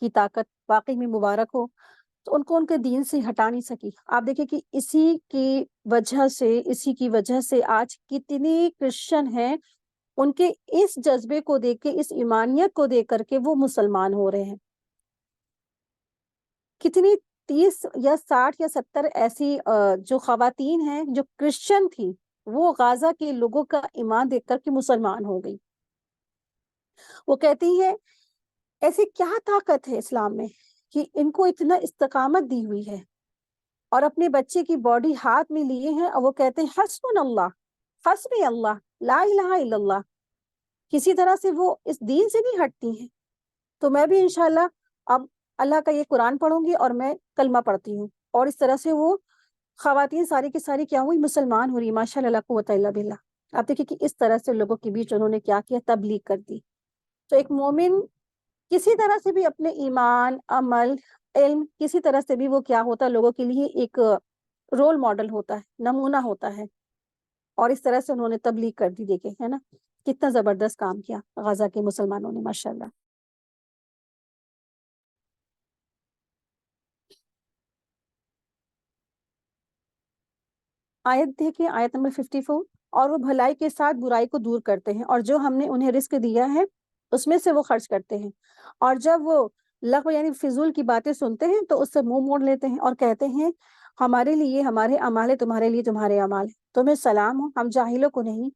کی طاقت واقعی میں مبارک ہو، تو ان کو ان کے دین سے ہٹا نہیں سکی۔ آپ دیکھیں کہ اسی کی وجہ سے آج کتنی کرسچن ہیں، ان کے اس جذبے کو دیکھ کے، اس ایمانیت کو دیکھ کر کے وہ مسلمان ہو رہے ہیں۔ کتنی 30 یا 60 یا 70 ایسی جو خواتین ہیں جو کرسچن تھیں، وہ غازہ کے لوگوں کا ایمان دیکھ کر کے مسلمان ہو گئی۔ وہ کہتی ہیں ایسی کیا طاقت ہے اسلام میں کہ ان کو اتنا استقامت دی ہوئی ہے، اور اپنے بچے کی باڈی ہاتھ میں لیے ہیں، اور وہ کہتے ہیں حسبنا اللہ، حسبی اللہ، لا الہ الا اللہ۔ کسی طرح سے وہ اس دین سے نہیں ہٹتی ہیں۔ تو میں بھی انشاءاللہ اب اللہ کا یہ قرآن پڑھوں گی اور میں کلمہ پڑھتی ہوں، اور اس طرح سے وہ خواتین ساری کی ساری کیا ہوئی، مسلمان ہو رہی، ماشاء اللہ، لا قوت الا باللہ۔ آپ دیکھیں کہ اس طرح سے لوگوں کے بیچ انہوں نے کیا کیا، تبلیغ کر دی۔ تو ایک مومن کسی طرح سے بھی اپنے ایمان، عمل، علم، کسی طرح سے بھی وہ کیا ہوتا ہے، لوگوں کے لیے ایک رول ماڈل ہوتا ہے، نمونہ ہوتا ہے، اور اس طرح سے انہوں نے تبلیغ کر دی۔ دیکھیں ہے نا کتنا زبردست کام کیا غزہ کے مسلمانوں نے، ماشاءاللہ۔ آیت دیکھیں، آیت نمبر 54، اور وہ بھلائی کے ساتھ برائی کو دور کرتے ہیں، اور جو ہم نے انہیں رزق دیا ہے اس میں سے وہ خرچ کرتے ہیں، اور جب وہ لغو یعنی فضول کی باتیں سنتے ہیں تو اس سے منہ موڑ لیتے ہیں، اور کہتے ہیں ہمارے لیے ہمارے اعمال ہے، تمہارے لیے تمہارے اعمال ہے، تمہیں سلام ہو، ہم جاہلوں کو نہیں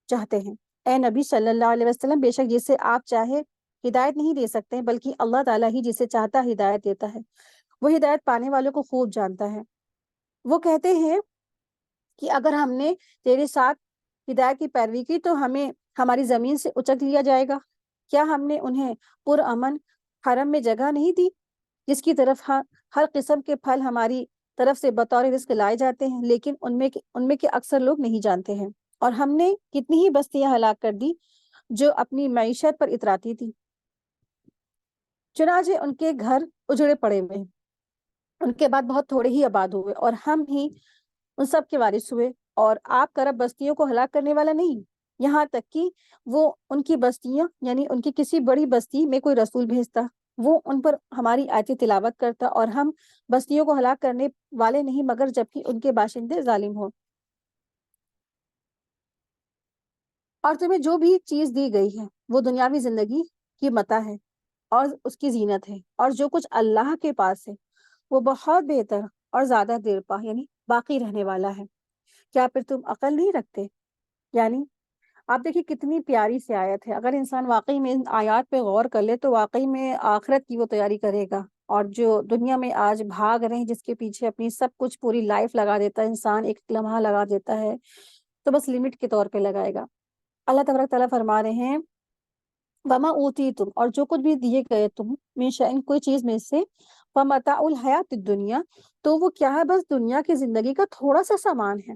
چاہتے ہیں۔ اے نبی صلی اللہ علیہ وسلم، بے شک جسے آپ چاہے ہدایت نہیں دے سکتے، بلکہ اللہ تعالیٰ ہی جسے چاہتا ہدایت دیتا ہے، وہ ہدایت پانے والوں کو خوب جانتا ہے۔ وہ کہتے ہیں کہ اگر ہم نے تیرے ساتھ ہدایت کی پیروی کی تو ہمیں ہماری زمین سے اچک لیا جائے گا۔ کیا ہم نے انہیں پرامن حرم میں جگہ نہیں دی، جس کی طرف ہر قسم کے پھل ہماری طرف سے بطور رزق لائے جاتے ہیں، لیکن ان میں کے اکثر لوگ نہیں جانتے ہیں۔ اور ہم نے کتنی ہی بستیاں ہلاک کر دی جو اپنی معیشت پر اتراتی تھی، چنانچہ ان کے گھر اجڑے پڑے ہوئے ہیں، ان کے بعد بہت تھوڑے ہی آباد ہوئے، اور ہم ہی ان سب کے وارث ہوئے، اور آپ کا رب بستیوں کو ہلاک کرنے والا نہیں، یہاں تک کہ وہ ان کی بستیاں یعنی ان کی کسی بڑی بستی میں کوئی رسول بھیجتا، وہ ان پر ہماری آیتیں تلاوت کرتا، اور ہم بستیوں کو ہلاک کرنے والے نہیں مگر جبکہ ان کے باشندے ظالم ہوں۔ اور تمہیں جو بھی چیز دی گئی ہے وہ دنیاوی زندگی کی متاع ہے اور اس کی زینت ہے، اور جو کچھ اللہ کے پاس ہے وہ بہت بہتر اور زیادہ دیر پا یعنی باقی رہنے والا ہے۔ کیا پھر تم عقل نہیں رکھتے؟ یعنی آپ دیکھیں کتنی پیاری سی آیت ہے، اگر انسان واقعی میں ان آیات پہ غور کر لے تو واقعی میں آخرت کی وہ تیاری کرے گا، اور جو دنیا میں آج بھاگ رہے ہیں، جس کے پیچھے اپنی سب کچھ پوری لائف لگا دیتا ہے انسان، ایک لمحہ لگا دیتا ہے تو بس لمٹ کے طور پہ لگائے گا۔ اللہ تبارک تعالیٰ فرما رہے ہیں وما اوتی تم، اور جو کچھ بھی دیے گئے تم من شیء کوئی چیز میں سے، فمتاع الحیات الدنیا، تو وہ کیا ہے، بس دنیا کی زندگی کا تھوڑا سا سامان ہے،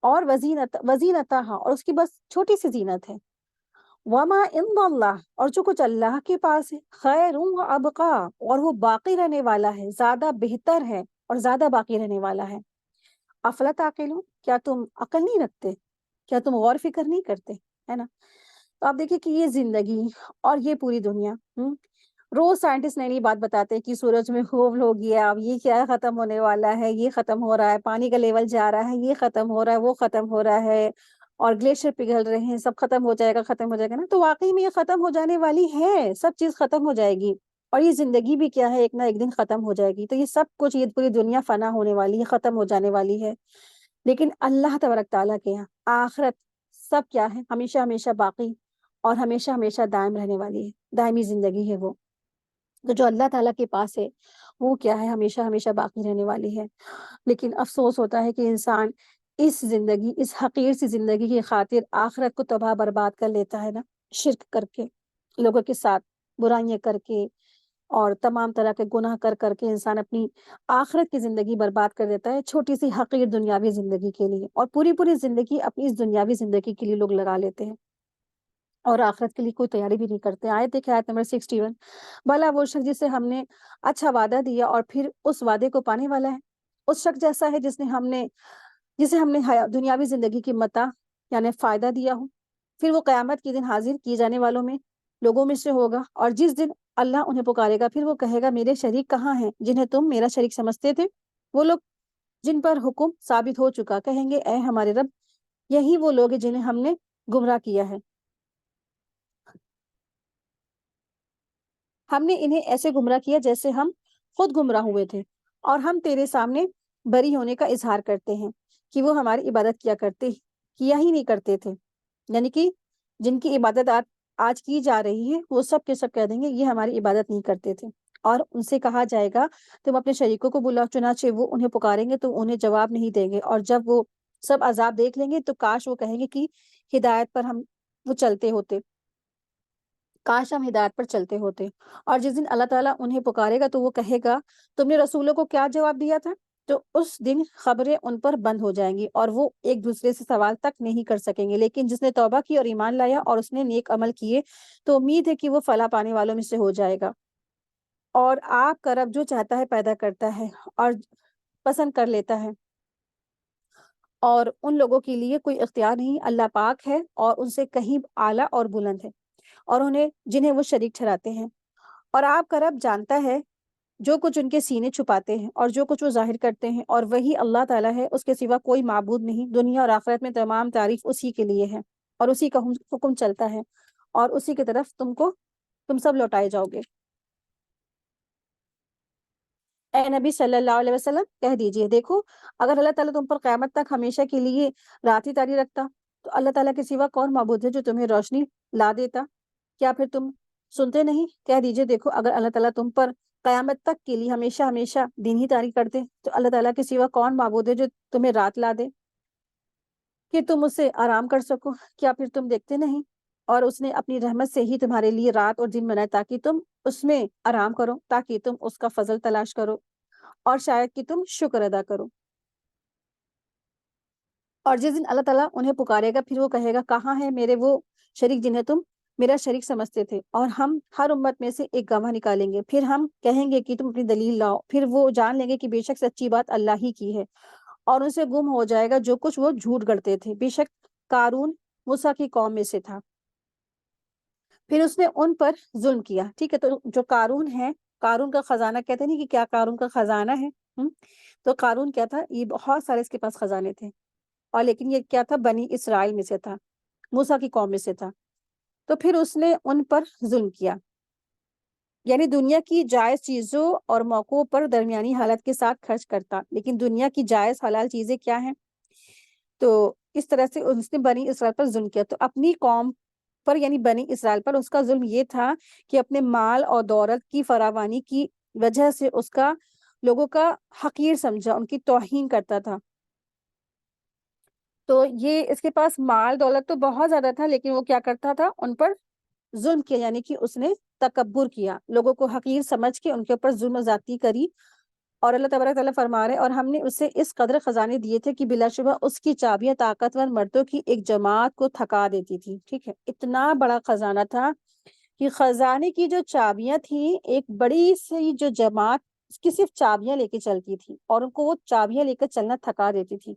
اور وزینتہا، اور اس کی بس چھوٹی سی زینت ہے، وما عند اللہ، اور جو کچھ اللہ کے پاس ہے، خیر و ابقا، اور وہ باقی رہنے والا ہے، زیادہ بہتر ہے اور زیادہ باقی رہنے والا ہے۔ افلا تعقلون، کیا تم عقل نہیں رکھتے، کیا تم غور فکر نہیں کرتے، ہے نا؟ تو آپ دیکھیں کہ یہ زندگی اور یہ پوری دنیا، روز سائنٹسٹ نئی نئی بات بتاتے ہیں کہ سورج میں ہول ہو گیا، اب یہ کیا ہے، ختم ہونے والا ہے، یہ ختم ہو رہا ہے، پانی کا لیول جا رہا ہے، یہ ختم ہو رہا ہے، وہ ختم ہو رہا ہے، اور گلیشیئر پگھل رہے ہیں، سب ختم ہو جائے گا، ختم ہو جائے گا نا، تو واقعی میں یہ ختم ہو جانے والی ہے، سب چیز ختم ہو جائے گی، اور یہ زندگی بھی کیا ہے، ایک نہ ایک دن ختم ہو جائے گی، تو یہ سب کچھ، یہ پوری دنیا فنا ہونے والی ہے، ختم ہو جانے والی ہے، لیکن اللہ تبارک تعالیٰ کے یہاں آخرت سب کیا ہے، ہمیشہ ہمیشہ باقی اور ہمیشہ ہمیشہ دائم رہنے والی ہے، دائمی زندگی ہے وہ، تو جو اللہ تعالیٰ کے پاس ہے وہ کیا ہے، ہمیشہ ہمیشہ باقی رہنے والی ہے۔ لیکن افسوس ہوتا ہے کہ انسان اس زندگی، اس حقیر سی زندگی کی خاطر آخرت کو تباہ برباد کر لیتا ہے نا، شرک کر کے، لوگوں کے ساتھ برائیاں کر کے، اور تمام طرح کے گناہ کر کر کے انسان اپنی آخرت کی زندگی برباد کر دیتا ہے چھوٹی سی حقیر دنیاوی زندگی کے لیے، اور پوری پوری زندگی اپنی اس دنیاوی زندگی کے لیے لوگ لگا لیتے ہیں، اور آخرت کے لیے کوئی تیاری بھی نہیں کرتے۔ آیت دیکھیں، آیت نمبر 61، بھلا وہ شخص جسے ہم نے اچھا وعدہ دیا اور پھر اس وعدے کو پانے والا ہے، اس شخص جیسا ہے جسے ہم نے دنیاوی زندگی کی متاع یعنی فائدہ دیا ہو، پھر وہ قیامت کے دن حاضر کیے جانے والوں میں لوگوں میں سے ہوگا، اور جس دن اللہ انہیں پکارے گا پھر وہ کہے گا میرے شریک کہاں ہیں جنہیں تم میرا شریک سمجھتے تھے؟ وہ لوگ جن پر حکم ثابت ہو چکا کہیں گے اے ہمارے رب، یہی وہ لوگ ہیں جنہیں ہم نے گمراہ کیا ہے، ہم نے انہیں ایسے گمراہ کیا جیسے ہم خود گمراہ ہوئے تھے، اور ہم تیرے سامنے بری ہونے کا اظہار کرتے ہیں کہ وہ ہماری عبادت کیا ہی نہیں کرتے تھے. یعنی کہ جن کی عبادت آج کی جا رہی ہے وہ سب کے سب کہہ دیں گے یہ ہماری عبادت نہیں کرتے تھے. اور ان سے کہا جائے گا تم اپنے شریکوں کو بلاؤ، چنانچہ وہ انہیں پکاریں گے تو انہیں جواب نہیں دیں گے، اور جب وہ سب عذاب دیکھ لیں گے تو کاش وہ کہیں گے کہ ہدایت پر وہ چلتے ہوتے، کاش ہم ہدایت پر چلتے ہوتے. اور جس دن اللہ تعالیٰ انہیں پکارے گا تو وہ کہے گا تم نے رسولوں کو کیا جواب دیا تھا؟ تو اس دن خبریں ان پر بند ہو جائیں گی اور وہ ایک دوسرے سے سوال تک نہیں کر سکیں گے. لیکن جس نے توبہ کی اور ایمان لایا اور اس نے نیک عمل کیے تو امید ہے کہ وہ فلاح پانے والوں میں سے ہو جائے گا. اور آپ کا رب جو چاہتا ہے پیدا کرتا ہے اور پسند کر لیتا ہے، اور ان لوگوں کے لیے کوئی اختیار نہیں. اللہ پاک ہے اور ان سے کہیں اعلیٰ اور بلند ہے، اور جنہیں وہ شریک ٹھہراتے ہیں. اور آپ کا رب جانتا ہے جو کچھ ان کے سینے چھپاتے ہیں اور جو کچھ وہ ظاہر کرتے ہیں، اور وہی اللہ تعالیٰ ہے، اس کے سوا کوئی معبود نہیں. دنیا اور آخرت میں تمام تعریف اسی کے لیے ہے، اور اسی کا حکم چلتا ہے، اور اسی کی طرف تم سب لوٹائے جاؤ گے. اے نبی صلی اللہ علیہ وسلم کہہ دیجئے دیکھو اگر اللہ تعالیٰ تم پر قیامت تک ہمیشہ کے لیے رات ہی طاری رکھتا تو اللہ تعالیٰ کے سوا کون معبود ہے جو تمہیں روشنی لا دیتا؟ کیا پھر تم سنتے نہیں؟ کہہ دیجئے دیکھو اگر اللہ تعالیٰ تم پر قیامت تک کے لیے ہمیشہ ہمیشہ دن ہی طاری کر دے تو اللہ تعالیٰ کے سوا کون معبود ہے جو تمہیں رات لا دے کہ تم اسے آرام کر سکو؟ کیا پھر تم دیکھتے نہیں؟ اور اس نے اپنی رحمت سے ہی تمہارے لیے رات اور دن بنائے تاکہ تم اس میں آرام کرو، تاکہ تم اس کا فضل تلاش کرو اور شاید کہ تم شکر ادا کرو. اور جس دن اللہ تعالیٰ انہیں پکارے گا پھر وہ کہے گا کہاں ہے میرے وہ شریک جنہیں تم میرا شریک سمجھتے تھے؟ اور ہم ہر امت میں سے ایک گواہ نکالیں گے، پھر ہم کہیں گے کہ تم اپنی دلیل لاؤ. پھر وہ جان لیں گے کہ بے شک سچی بات اللہ ہی کی ہے، اور ان سے گم ہو جائے گا جو کچھ وہ جھوٹ گڑتے تھے. بے شک قارون موسیٰ کی قوم میں سے تھا، پھر اس نے ان پر ظلم کیا. ٹھیک ہے، تو جو قارون ہے، قارون کا خزانہ کہتے نہیں کہ کیا قارون کا خزانہ ہے. تو قارون کیا تھا؟ یہ بہت سارے اس کے پاس خزانے تھے، اور لیکن یہ کیا تھا؟ بنی اسرائیل میں سے تھا، موسیٰ کی قوم میں سے تھا. تو پھر اس نے ان پر ظلم کیا، یعنی دنیا کی جائز چیزوں اور موقعوں پر درمیانی حالت کے ساتھ خرچ کرتا. لیکن دنیا کی جائز حلال چیزیں کیا ہیں؟ تو اس طرح سے اس نے بنی اسرائیل پر ظلم کیا. تو اپنی قوم پر یعنی بنی اسرائیل پر اس کا ظلم یہ تھا کہ اپنے مال اور دولت کی فراوانی کی وجہ سے اس کا لوگوں کا حقیر سمجھا، ان کی توہین کرتا تھا. تو یہ اس کے پاس مال دولت تو بہت زیادہ تھا، لیکن وہ کیا کرتا تھا؟ ان پر ظلم کیا، یعنی کہ اس نے تکبر کیا، لوگوں کو حقیر سمجھ کے ان کے اوپر ظلم و زیادتی کری. اور اللہ تبارک تعالیٰ فرما رہے اور ہم نے اسے اس قدر خزانے دیے تھے کہ بلا شبہ اس کی چابیاں طاقتور مردوں کی ایک جماعت کو تھکا دیتی تھی. ٹھیک ہے، اتنا بڑا خزانہ تھا کہ خزانے کی جو چابیاں تھیں ایک بڑی سی جو جماعت اس کی صرف چابیاں لے کے چلتی تھی، اور ان کو وہ چابیاں لے کر چلنا تھکا دیتی تھی.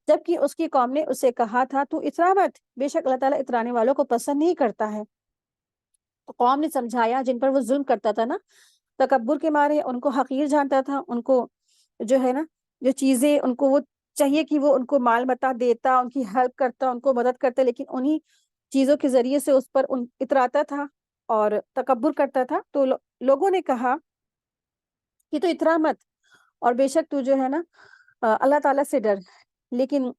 جبکہ اس کی قوم نے اسے کہا تھا تو اترا مت، بے شک اللہ تعالیٰ اترانے والوں کو پسند نہیں کرتا ہے. تو قوم نے سمجھایا جن پر وہ ظلم کرتا تھا نا، تکبر کے مارے ان کو حقیر جانتا تھا، ان کو جو ہے نا جو چیزیں ان کو وہ چاہیے کہ وہ ان کو مال متا دیتا، ان کی ہیلپ کرتا، ان کو مدد کرتا، لیکن انہی چیزوں کے ذریعے سے اس پر اتراتا تھا اور تکبر کرتا تھا. تو لوگوں نے کہا کہ تو اترا مت، اور بے شک تو جو ہے نا اللہ تعالیٰ سے ڈر، لیکن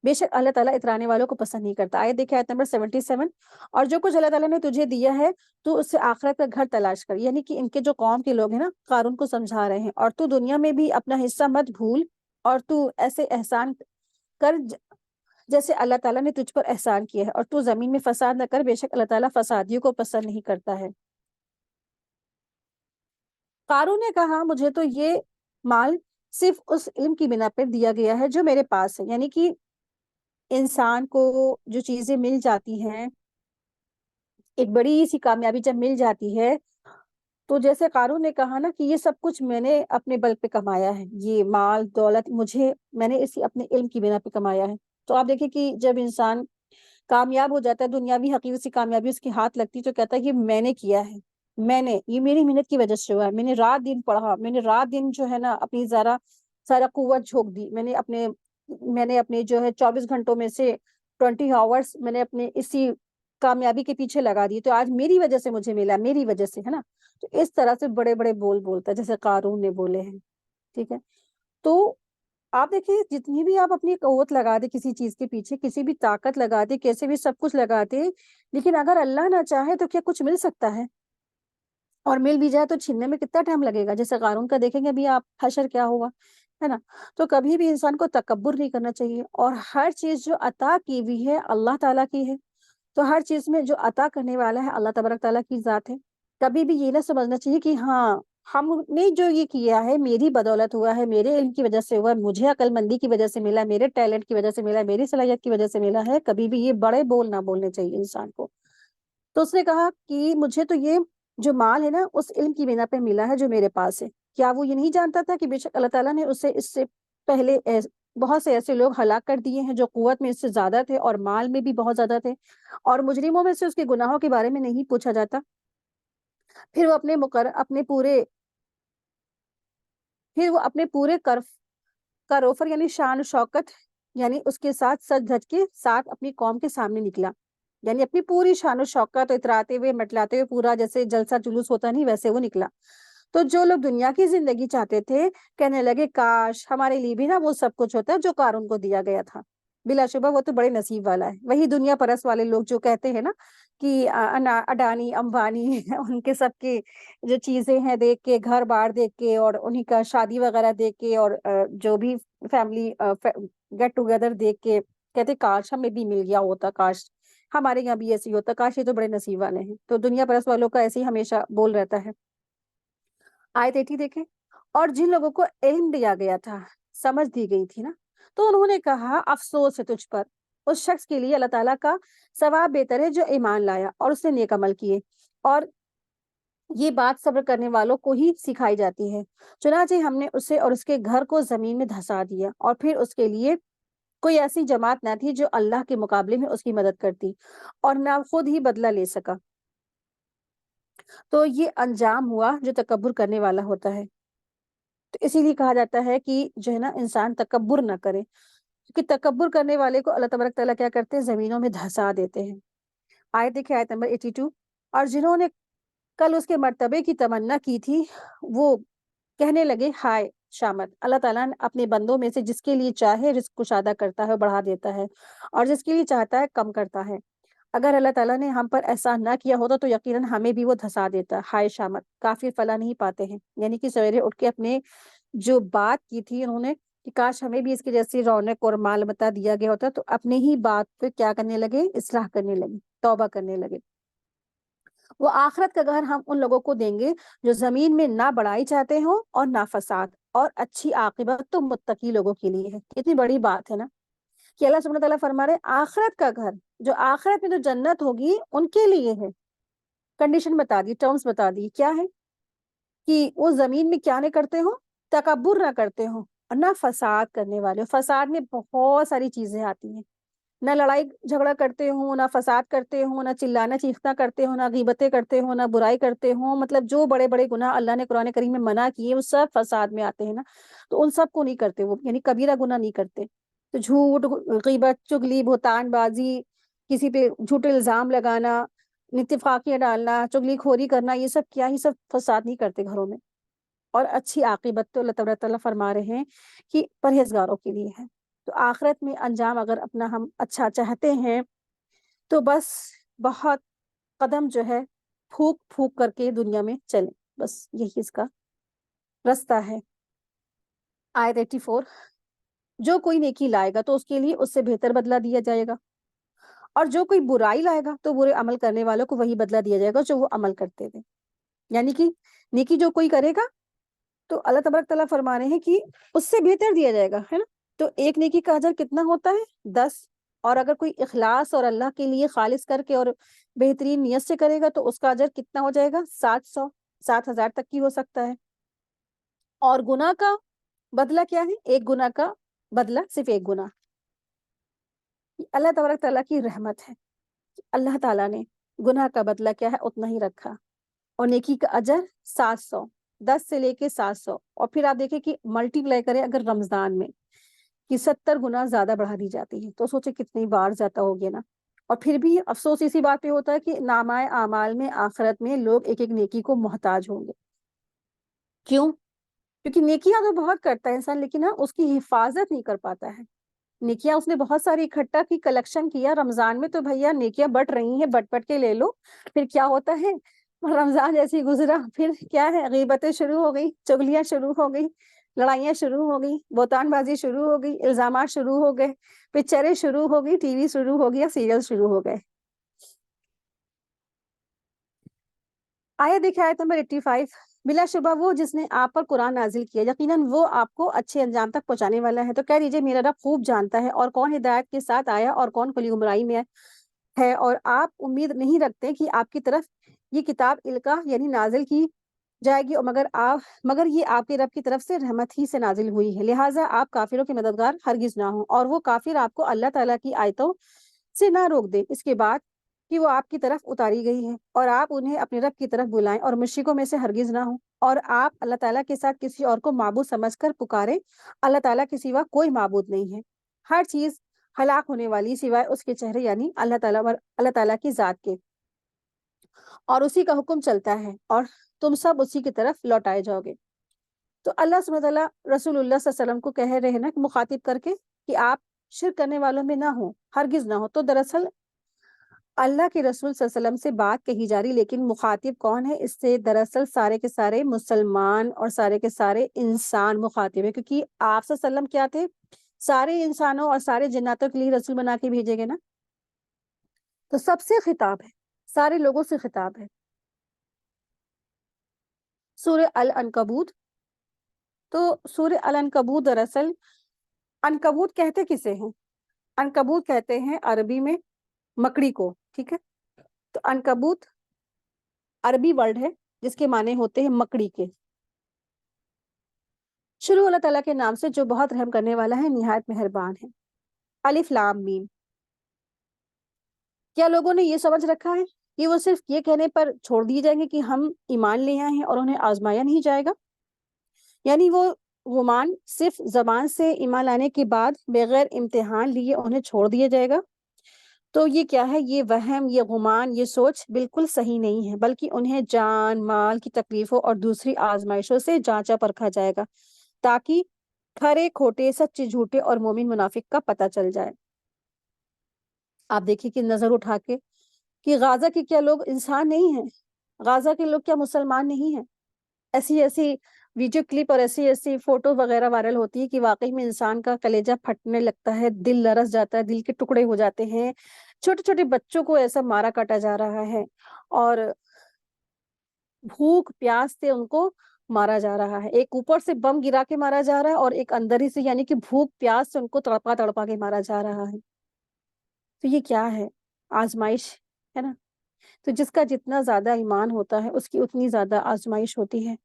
بے شک اللہ تعالیٰ اترانے والوں کو پسند نہیں کرتا. آیت دیکھیں، آیت نمبر 77. اور جو کچھ اللہ تعالیٰ نے تجھے دیا ہے تو اس سے آخرت کا گھر تلاش کر. یعنی کہ ان کے جو قوم کے لوگ ہیں نا قارون کو سمجھا رہے ہیں، اور تو دنیا میں بھی اپنا حصہ مت بھول، اور تو ایسے احسان کر جیسے اللہ تعالیٰ نے تجھ پر احسان کیا ہے، اور تو زمین میں فساد نہ کر، بے شک اللہ تعالیٰ فسادیوں کو پسند نہیں کرتا ہے. قارون نے کہا مجھے تو یہ مال صرف اس علم کی بنا پر دیا گیا ہے جو میرے پاس ہے. یعنی کہ انسان کو جو چیزیں مل جاتی ہیں، ایک بڑی سی کامیابی جب مل جاتی ہے تو جیسے قارون نے کہا نا کہ یہ سب کچھ میں نے اپنے بل پہ کمایا ہے، یہ مال دولت میں نے اسی اپنے علم کی بنا پہ کمایا ہے. تو آپ دیکھیں کہ جب انسان کامیاب ہو جاتا ہے، دنیاوی حقیقی سی کامیابی اس کے ہاتھ لگتی تو کہتا ہے یہ میں نے کیا ہے، یہ میری محنت کی وجہ سے ہوا ہے، میں نے رات دن پڑھا، میں نے رات دن جو ہے نا اپنی سارا قوت جھونک دی، میں نے اپنے جو ہے 24 گھنٹوں میں سے 20 آورس میں نے اپنے اسی کامیابی کے پیچھے لگا دی، تو آج میری وجہ سے مجھے ملا، میری وجہ سے، ہے نا. تو اس طرح سے بڑے بڑے بول بولتا ہے، جیسے قارون نے بولے ہیں. ٹھیک ہے. تو آپ دیکھیے جتنی بھی آپ اپنی قوت لگا دیں کسی چیز کے پیچھے، کسی بھی طاقت لگا دیں، کیسے بھی سب کچھ لگا دیں، لیکن اگر اللہ نہ چاہے تو کیا کچھ مل سکتا ہے؟ اور مل بھی جائے تو چھیننے میں کتنا ٹائم لگے گا. جیسے قارون کا دیکھیں گے ابھی آپ، حشر کیا ہوا، ہے نا. تو کبھی بھی انسان کو تکبر نہیں کرنا چاہیے، اور ہر چیز جو عطا کی ہوئی ہے اللہ تعالیٰ کی ہے. تو ہر چیز میں جو عطا کرنے والا ہے اللہ تبارک تعالیٰ کی ذات ہے. کبھی بھی یہ نہ سمجھنا چاہیے کہ ہاں ہم نے جو یہ کیا ہے میری بدولت ہوا ہے، میرے علم کی وجہ سے ہوا ہے، مجھے عقل مندی کی وجہ سے ملا، میرے ٹیلنٹ کی وجہ سے ملا، میری صلاحیت کی وجہ سے ملا ہے. کبھی بھی یہ بڑے بول نہ بولنے چاہیے انسان کو. تو اس نے کہا کہ مجھے تو یہ جو مال ہے نا اس علم کی بنا پہ ملا ہے جو میرے پاس ہے. کیا وہ یہ نہیں جانتا تھا کہ بے شک اللہ تعالیٰ نے اسے اس سے پہلے بہت سے ایسے لوگ ہلاک کر دیے ہیں جو قوت میں اس سے زیادہ تھے اور مال میں بھی بہت زیادہ تھے، اور مجرموں میں سے اس کے گناہوں کے بارے میں نہیں پوچھا جاتا. پھر وہ اپنے پورے کروفر یعنی شان و شوکت، یعنی اس کے ساتھ سج دھج کے ساتھ اپنی قوم کے سامنے نکلا. یعنی اپنی پوری شان و شوکت اتراتے ہوئے مٹلاتے ہوئے، پورا جیسے جلسہ جلوس ہوتا نہیں ویسے وہ نکلا. تو جو لوگ دنیا کی زندگی چاہتے تھے کہنے لگے کاش ہمارے لیے بھی نا وہ سب کچھ ہوتا ہے جو قارون کو دیا گیا تھا. بلا شبہ وہ تو بڑے نصیب والا ہے. وہی دنیا پرست والے لوگ جو کہتے ہیں نا کہ اڈانی امبانی ان کے سب کی جو چیزیں ہیں دیکھ کے، گھر بار دیکھ کے، اور انہی کا شادی وغیرہ دیکھ کے، اور جو بھی فیملی گیٹ ٹوگیدر دیکھ کے کہتے کاش ہمیں بھی مل گیا ہوتا، کاش ہمارے یہاں بھی ایسے ہی ہوتا، کاش یہ تو بڑے نصیب والے ہیں. تو دنیا پرست والوں کا ایسے ہی ہمیشہ بول رہتا ہے. آیت 80 دیکھیں. اور جن لوگوں کو علم دیا گیا تھا، سمجھ دی گئی تھی نا، تو انہوں نے کہا افسوس ہے تجھ پر، اس شخص کے لیے اللہ تعالیٰ کا ثواب بہتر ہے جو ایمان لایا اور اس نے نیک عمل کیے. اور یہ بات صبر کرنے والوں کو ہی سکھائی جاتی ہے. چنانچہ ہم نے اسے اور اس کے گھر کو زمین میں دھسا دیا، اور پھر اس کے لیے کوئی ایسی جماعت نہ تھی جو اللہ کے مقابلے میں اس کی مدد کرتی، اور نہ خود ہی بدلہ لے سکا. تو یہ انجام ہوا جو تکبر کرنے والا ہوتا ہے. تو اسی لیے کہا جاتا ہے کہ جو ہے نا انسان تکبر نہ کرے، کیونکہ تکبر کرنے والے کو اللہ تبارک تعالیٰ کیا کرتے ہیں، زمینوں میں دھسا دیتے ہیں. آیت دیکھیں، آیت نمبر 82. اور جنہوں نے کل اس کے مرتبے کی تمنا کی تھی وہ کہنے لگے ہائے شامت. اللہ تعالیٰ نے اپنے بندوں میں سے جس کے لیے چاہے رزق کشادہ کرتا ہے، بڑھا دیتا ہے، اور جس کے لیے چاہتا ہے کم کرتا ہے. اگر اللہ تعالیٰ نے ہم پر احسان نہ کیا ہوتا تو یقیناً ہمیں بھی وہ دھسا دیتا. ہائے شامت، کافر فلاح نہیں پاتے ہیں. یعنی کہ سویرے اٹھ کے اپنے جو بات کی تھی انہوں نے کہ کاش ہمیں بھی اس کی جیسی رونق اور مال متا دیا گیا ہوتا، تو اپنے ہی بات پہ کیا کرنے لگے، اصلاح کرنے لگے، توبہ کرنے لگے. وہ آخرت کا گھر ہم ان لوگوں کو دیں گے جو زمین میں نہ بڑائی چاہتے ہوں اور نہ فساد، اور اچھی عاقبت تو متقی لوگوں کے لیے ہے. اتنی بڑی بات ہے نا کہ اللہ سبحانہ تعالیٰ فرما رہے آخرت کا گھر، جو آخرت میں جو جنت ہوگی ان کے لیے ہے. کنڈیشن بتا دی، ٹرمز بتا دی، کیا ہے کہ وہ زمین میں کیا نہ کرتے ہوں، تکبر نہ کرتے ہوں، اور نہ فساد کرنے والے. فساد میں بہت ساری چیزیں آتی ہیں، نہ لڑائی جھگڑا کرتے ہوں، نہ فساد کرتے ہوں، نہ چلانا چیخنا کرتے ہوں، نہ غیبتیں کرتے ہوں، نہ برائی کرتے ہوں. مطلب جو بڑے بڑے گناہ اللہ نے قرآن کریم میں منع کیے وہ سب فساد میں آتے ہیں نا. تو ان سب کو نہیں کرتے وہ، یعنی کبیرہ گناہ نہیں کرتے. تو جھوٹ، غیبت، چغلی، بہتان بازی، کسی پہ جھوٹے الزام لگانا، اتفاقیاں ڈالنا، چغلی خوری کرنا، یہ سب کیا ہی سب فساد نہیں کرتے گھروں میں. اور اچھی عاقبت تو اللہ تبارک تعالیٰ فرما رہے ہیں کہ پرہیزگاروں کے لیے ہے. تو آخرت میں انجام اگر اپنا ہم اچھا چاہتے ہیں تو بس بہت قدم جو ہے پھونک پھونک کر کے دنیا میں چلیں، بس یہی اس کا رستہ ہے. آیت 84. جو کوئی نیکی لائے گا تو اس کے لیے اس سے بہتر بدلہ دیا جائے گا، اور جو کوئی برائی لائے گا تو برے عمل کرنے والوں کو وہی بدلہ دیا جائے گا جو وہ عمل کرتے تھے. یعنی کہ نیکی جو کوئی کرے گا تو اللہ تبارک تعالیٰ فرما رہے ہیں کہ اس سے بہتر دیا جائے گا، ہے نا. تو ایک نیکی کا اجر کتنا ہوتا ہے، 10. اور اگر کوئی اخلاص اور اللہ کے لیے خالص کر کے اور بہترین نیت سے کرے گا تو اس کا اجر کتنا ہو جائے گا، 700، 7,000 تک کی ہو سکتا ہے. اور گناہ کا بدلہ کیا ہے، ایک گناہ کا بدلہ صرف ایک گناہ. اللہ تبارک تعالیٰ کی رحمت ہے، اللہ تعالیٰ نے گناہ کا بدلہ کیا ہے اتنا ہی رکھا، اور نیکی کا اجر 700، 10 سے لے کے 700. اور پھر آپ دیکھیں کہ ملٹی پلائی کریں اگر رمضان میں کہ 70 گنا زیادہ بڑھا دی جاتی ہے، تو سوچے کتنی بار زیادہ ہو گیا نا. اور پھر بھی افسوس اسی بات پہ ہوتا ہے کہ نامہ اعمال میں آخرت میں لوگ ایک ایک نیکی کو محتاج ہوں گے. کیوں؟ کیونکہ نیکیاں تو بہت کرتا ہے انسان، لیکن اس کی حفاظت نہیں کر پاتا ہے. نیکیاں اس نے بہت ساری اکٹھا کی، کلیکشن کیا رمضان میں، تو بھیا نیکیاں بٹ رہی ہیں، بٹ بٹ کے لے لو. پھر کیا ہوتا ہے، رمضان جیسے ہی گزرا پھر کیا ہے، غیبتیں شروع ہو گئی، چغلیاں شروع ہو گئی، لڑائیاں شروع ہو گئی، بہتان بازی شروع ہو گئی، الزامات شروع ہو گئے، پکچریں شروع ہو گئی، ٹی وی شروع ہو گیا، سیریل شروع ہو گئے. آیت دیکھیں، آیت نمبر 85. بلا شبہ وہ جس نے آپ پر قرآن نازل کیا، یقیناً وہ آپ کو اچھے انجام تک پہنچانے والا ہے. تو کہہ دیجئے میرا رب خوب جانتا ہے اور کون ہدایت کے ساتھ آیا اور کون کھلی گمراہی میں ہے. اور آپ امید نہیں رکھتے کہ آپ کی طرف یہ کتاب القا یعنی نازل کی جائے گی، اور مگر یہ آپ کے رب کی طرف سے رحمت ہی سے نازل ہوئی ہے. لہٰذا آپ کافروں کے مددگار ہرگز نہ ہوں، اور وہ کافر آپ کو اللہ تعالیٰ کی آیتوں سے نہ روک دے اس کے بعد کہ وہ آپ کی طرف اتاری گئی ہے، اور آپ انہیں اپنے رب کی طرف بلائیں اور مشرکوں میں سے ہرگز نہ ہوں. اور آپ اللہ تعالیٰ کے ساتھ کسی اور کو معبود سمجھ کر پکارے، اللہ تعالیٰ کے سوا کوئی معبود نہیں ہے. ہر چیز ہلاک ہونے والی سوائے اس کے چہرے یعنی اللہ تعالیٰ کی ذات کے، اور اسی کا حکم چلتا ہے اور تم سب اسی کی طرف لوٹائے جاؤ گے. تو اللہ سبحانہ تعالیٰ رسول اللہ صلی اللہ علیہ وسلم کو کہہ رہے ہیں نا، مخاطب کر کے، کہ آپ شرک کرنے والوں میں نہ ہوں، ہرگز نہ ہو. تو دراصل اللہ کے رسول صلی اللہ علیہ وسلم سے بات کہی جا رہی، لیکن مخاطب کون ہے؟ اس سے دراصل سارے کے سارے مسلمان اور سارے کے سارے انسان مخاطب ہے، کیونکہ آپ صلی اللہ علیہ وسلم کیا تھے؟ سارے انسانوں اور سارے جناتوں کے لیے رسول بنا کے بھیجے گئے نا. تو سب سے خطاب ہے، سارے لوگوں سے خطاب ہے. سورہ العنکبوت. تو سورہ العنکبوت دراصل، عنکبوت کہتے کسے ہیں؟ عنکبوت کہتے ہیں عربی میں مکڑی کو، ٹھیک ہے. تو عنکبوت عربی ورڈ ہے جس کے معنی ہوتے ہیں مکڑی کے. شروع اللہ تعالیٰ کے نام سے جو بہت رحم کرنے والا ہے، نہایت مہربان ہے. الف لام میم. کیا لوگوں نے یہ سمجھ رکھا ہے کہ وہ صرف یہ کہنے پر چھوڑ دیے جائیں گے کہ ہم ایمان لے آئے ہیں اور انہیں آزمایا نہیں جائے گا؟ یعنی وہ گمان صرف زبان سے ایمان لانے کے بعد بغیر امتحان لیے انہیں چھوڑ دیا جائے گا؟ تو یہ کیا ہے؟ یہ وہم، یہ گمان، یہ سوچ بالکل صحیح نہیں ہے، بلکہ انہیں جان مال کی تکلیفوں اور دوسری آزمائشوں سے جانچا پرکھا جائے گا، تاکہ کھرے کھوٹے، سچے جھوٹے اور مومن منافق کا پتہ چل جائے. آپ دیکھیے کہ نظر اٹھا کے کہ غازہ کے کیا لوگ انسان نہیں ہیں؟ غازہ کے لوگ کیا مسلمان نہیں ہیں؟ ایسی ایسی ویڈیو کلپ اور ایسی ایسی فوٹو وغیرہ وائرل ہوتی ہے کہ واقعی میں انسان کا کلیجہ پھٹنے لگتا ہے، دل لرز جاتا ہے، دل کے ٹکڑے ہو جاتے ہیں. چھوٹے چھوٹے بچوں کو ایسا مارا کاٹا جا رہا ہے، اور بھوک پیاس سے ان کو مارا جا رہا ہے. ایک اوپر سے بم گرا کے مارا جا رہا ہے، اور ایک اندر ہی سے یعنی کہ بھوک پیاس سے ان کو تڑپا تڑپا کے مارا جا رہا ہے. تو یہ کیا ہے؟ آزمائش ہے نا. تو جس کا جتنا زیادہ ایمان ہوتا ہے اس کی اتنی زیادہ آزمائش ہوتی ہے.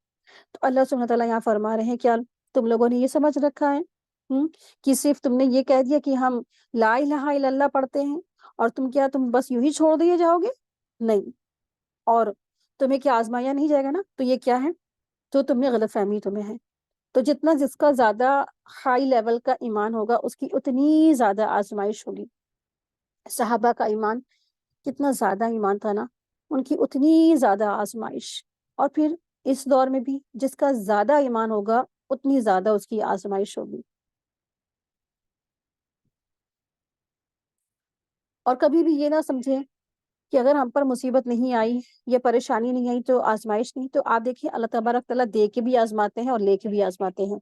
تو اللہ سبحانہ تعالیٰ یہاں فرما رہے ہیں، کیا تم لوگوں نے یہ سمجھ رکھا ہے کہ صرف تم نے یہ کہہ دیا کہ ہم لا الہ الا اللہ پڑھتے ہیں، اور تم بس یوں ہی چھوڑ دیے جاؤ گے؟ نہیں. اور تمہیں کیا آزمایا نہیں جائے گا نا؟ تو یہ کیا ہے؟ تو تم نے غلط فہمی تمہیں ہے. تو جتنا جس کا زیادہ ہائی لیول کا ایمان ہوگا اس کی اتنی زیادہ آزمائش ہوگی. صحابہ کا ایمان کتنا زیادہ ایمان تھا نا، ان کی اتنی زیادہ آزمائش. اور پھر اس دور میں بھی جس کا زیادہ ایمان ہوگا اتنی زیادہ اس کی آزمائش ہوگی. اور کبھی بھی یہ نہ سمجھیں کہ اگر ہم پر مصیبت نہیں آئی یا پریشانی نہیں آئی تو آزمائش نہیں. تو آپ دیکھیے اللہ تبارک تعالیٰ دے کے بھی آزماتے ہیں اور لے کے بھی آزماتے ہیں.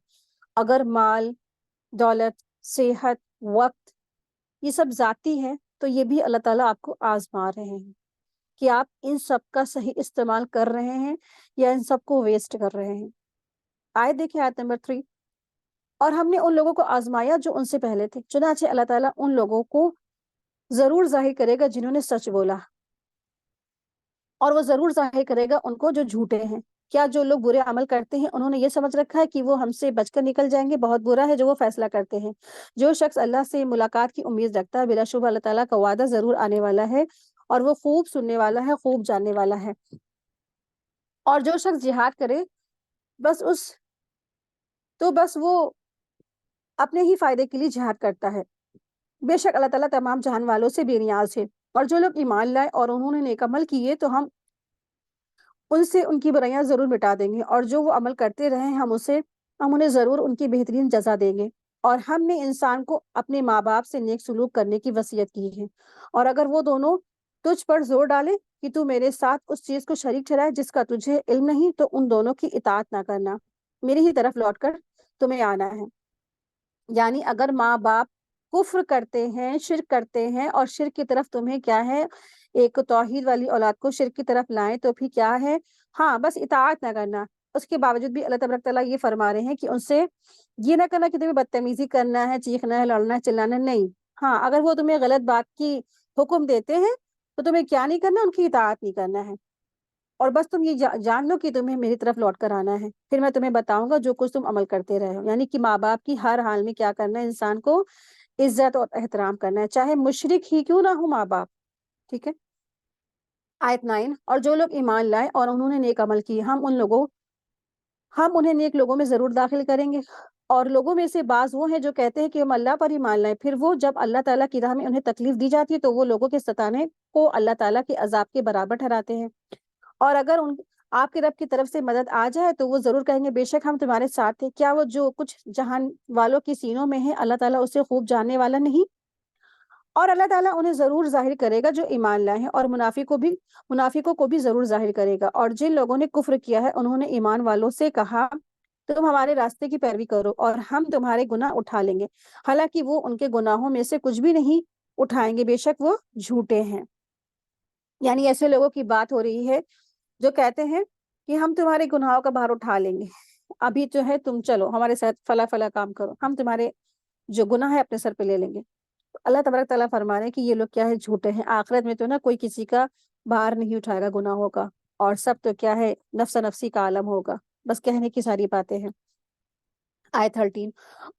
اگر مال، دولت، صحت، وقت یہ سب ذاتی ہے تو یہ بھی اللہ تعالیٰ آپ کو آزما رہے ہیں کہ آپ ان سب کا صحیح استعمال کر رہے ہیں یا ان سب کو ویسٹ کر رہے ہیں. آیت دیکھیں، آیت نمبر 3. اور ہم نے ان لوگوں کو آزمایا جو ان سے پہلے تھے، چنانچہ اللہ تعالیٰ ان لوگوں کو ضرور ظاہر کرے گا جنہوں نے سچ بولا، اور وہ ضرور ظاہر کرے گا ان کو جو جھوٹے ہیں. کیا جو لوگ برے عمل کرتے ہیں انہوں نے یہ سمجھ رکھا ہے کہ وہ ہم سے بچ کر نکل جائیں گے؟ بہت برا ہے جو وہ فیصلہ کرتے ہیں. جو شخص اللہ سے ملاقات کی امید رکھتا ہے، بلا شبہ اللہ تعالیٰ کا وعدہ ضرور آنے والا ہے، اور وہ خوب سننے والا ہے، خوب جاننے والا ہے. اور جو شخص جہاد کرے بس وہ اپنے ہی فائدے کے لیے جہاد کرتا ہے. بے شک اللہ تعالیٰ تمام جہان والوں سے بے نیاز ہے. اور جو لوگ ایمان لائے اور انہوں نے نیک عمل کیے تو ہم ان سے ان کی برائیاں ضرور مٹا دیں گے، اور جو وہ عمل کرتے رہے ہم انہیں ضرور ان کی بہترین جزا دیں گے۔ اور ہم نے انسان کو اپنے ماں باپ سے نیک سلوک کرنے کی وصیت کی ہے، اور اگر وہ دونوں تجھ پر زور ڈالے کہ تو میرے ساتھ اس چیز کو شریک ٹھہرائے جس کا تجھے علم نہیں، تو ان دونوں کی اطاعت نہ کرنا، میری ہی طرف لوٹ کر تمہیں آنا ہے۔ یعنی اگر ماں باپ کفر کرتے ہیں، شرک کرتے ہیں، اور شرک کی طرف تمہیں کیا ہے، ایک توحید والی اولاد کو شرک کی طرف لائیں، تو پھر کیا ہے، ہاں بس اطاعت نہ کرنا۔ اس کے باوجود بھی اللہ تبارک تعالیٰ یہ فرما رہے ہیں کہ ان سے یہ نہ کرنا کہ تمہیں بدتمیزی کرنا ہے، چیخنا ہے، لڑنا ہے، چلانا ہے، نہیں۔ ہاں اگر وہ تمہیں غلط بات کی حکم دیتے ہیں تو تمہیں کیا نہیں کرنا، ان کی اطاعت نہیں کرنا ہے، اور بس تم یہ جان لو کہ تمہیں میری طرف لوٹ کر آنا ہے، پھر میں تمہیں بتاؤں گا جو کچھ تم عمل کرتے رہے ہو۔ یعنی کہ ماں باپ کی ہر حال میں کیا کرنا ہے، انسان کو عزت اور احترام کرنا ہے، چاہے مشرک ہی کیوں نہ ہو ماں باپ، ٹھیک ہے۔ آیت 9، اور جو لوگ ایمان لائے اور انہوں نے نیک عمل کیے ہم انہیں نیک لوگوں میں ضرور داخل کریں گے۔ اور لوگوں میں سے بعض وہ ہیں جو کہتے ہیں کہ ہم اللہ پر ایمان لائیں، پھر وہ جب اللہ تعالیٰ کی راہ میں انہیں تکلیف دی جاتی ہے تو وہ لوگوں کے ستانے کو اللہ تعالیٰ کے عذاب کے برابر ٹھہراتے ہیں۔ اور اگر آپ کے رب کی طرف سے مدد آ جائے تو وہ ضرور کہیں گے بے شک ہم تمہارے ساتھ تھے۔ کیا وہ جو کچھ جہان والوں کی سینوں میں ہے اللہ تعالیٰ اسے خوب جاننے والا نہیں؟ اور اللہ تعالیٰ انہیں ضرور ظاہر کرے گا جو ایمان لائے ہیں، اور منافقوں کو بھی ضرور ظاہر کرے گا۔ اور جن لوگوں نے کفر کیا ہے انہوں نے ایمان والوں سے کہا تم ہمارے راستے کی پیروی کرو اور ہم تمہارے گناہ اٹھا لیں گے، حالانکہ وہ ان کے گناہوں میں سے کچھ بھی نہیں اٹھائیں گے، بے شک وہ جھوٹے ہیں۔ یعنی ایسے لوگوں کی بات ہو رہی ہے جو کہتے ہیں کہ ہم تمہارے گناہوں کا بھار اٹھا لیں گے، ابھی جو ہے تم چلو ہمارے ساتھ فلاں فلاں کام کرو، ہم تمہارے جو گناہ ہے اپنے سر پہ لے لیں گے۔ اللہ تبارک تعالیٰ فرما رہے ہیں کہ یہ لوگ کیا ہے، جھوٹے ہیں۔ آخرت میں تو نا کوئی کسی کا بھار نہیں اٹھائے گا گناہوں کا، اور سب تو کیا ہے، نفس نفسی کا عالم ہوگا، بس کہنے کی ساری باتیں ہیں۔ آیت 13،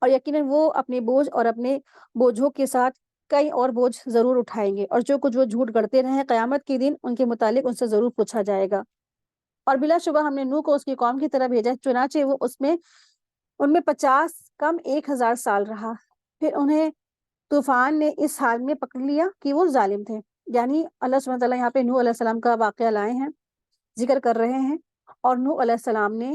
اور یقیناً وہ اپنے بوجھ اور اپنے بوجھوں کے ساتھ کئی اور بوجھ ضرور اٹھائیں گے، اور جو کچھ وہ جھوٹ گڑتے رہے قیامت کے دن ان کے متعلق ان سے ضرور پوچھا جائے گا۔ اور بلا شبہ ہم نے نوح کو اس کی قوم کی طرح بھیجا، چنانچہ وہ ان میں 50 کم 1000 سال رہا، پھر انہیں طوفان نے اس حال میں پکڑ لیا کہ وہ ظالم تھے۔ یعنی اللہ سبحانہ وتعالیٰ یہاں پہ نوح علیہ السلام کا واقعہ لائے ہیں، ذکر کر رہے ہیں، اور نوح علیہ السلام نے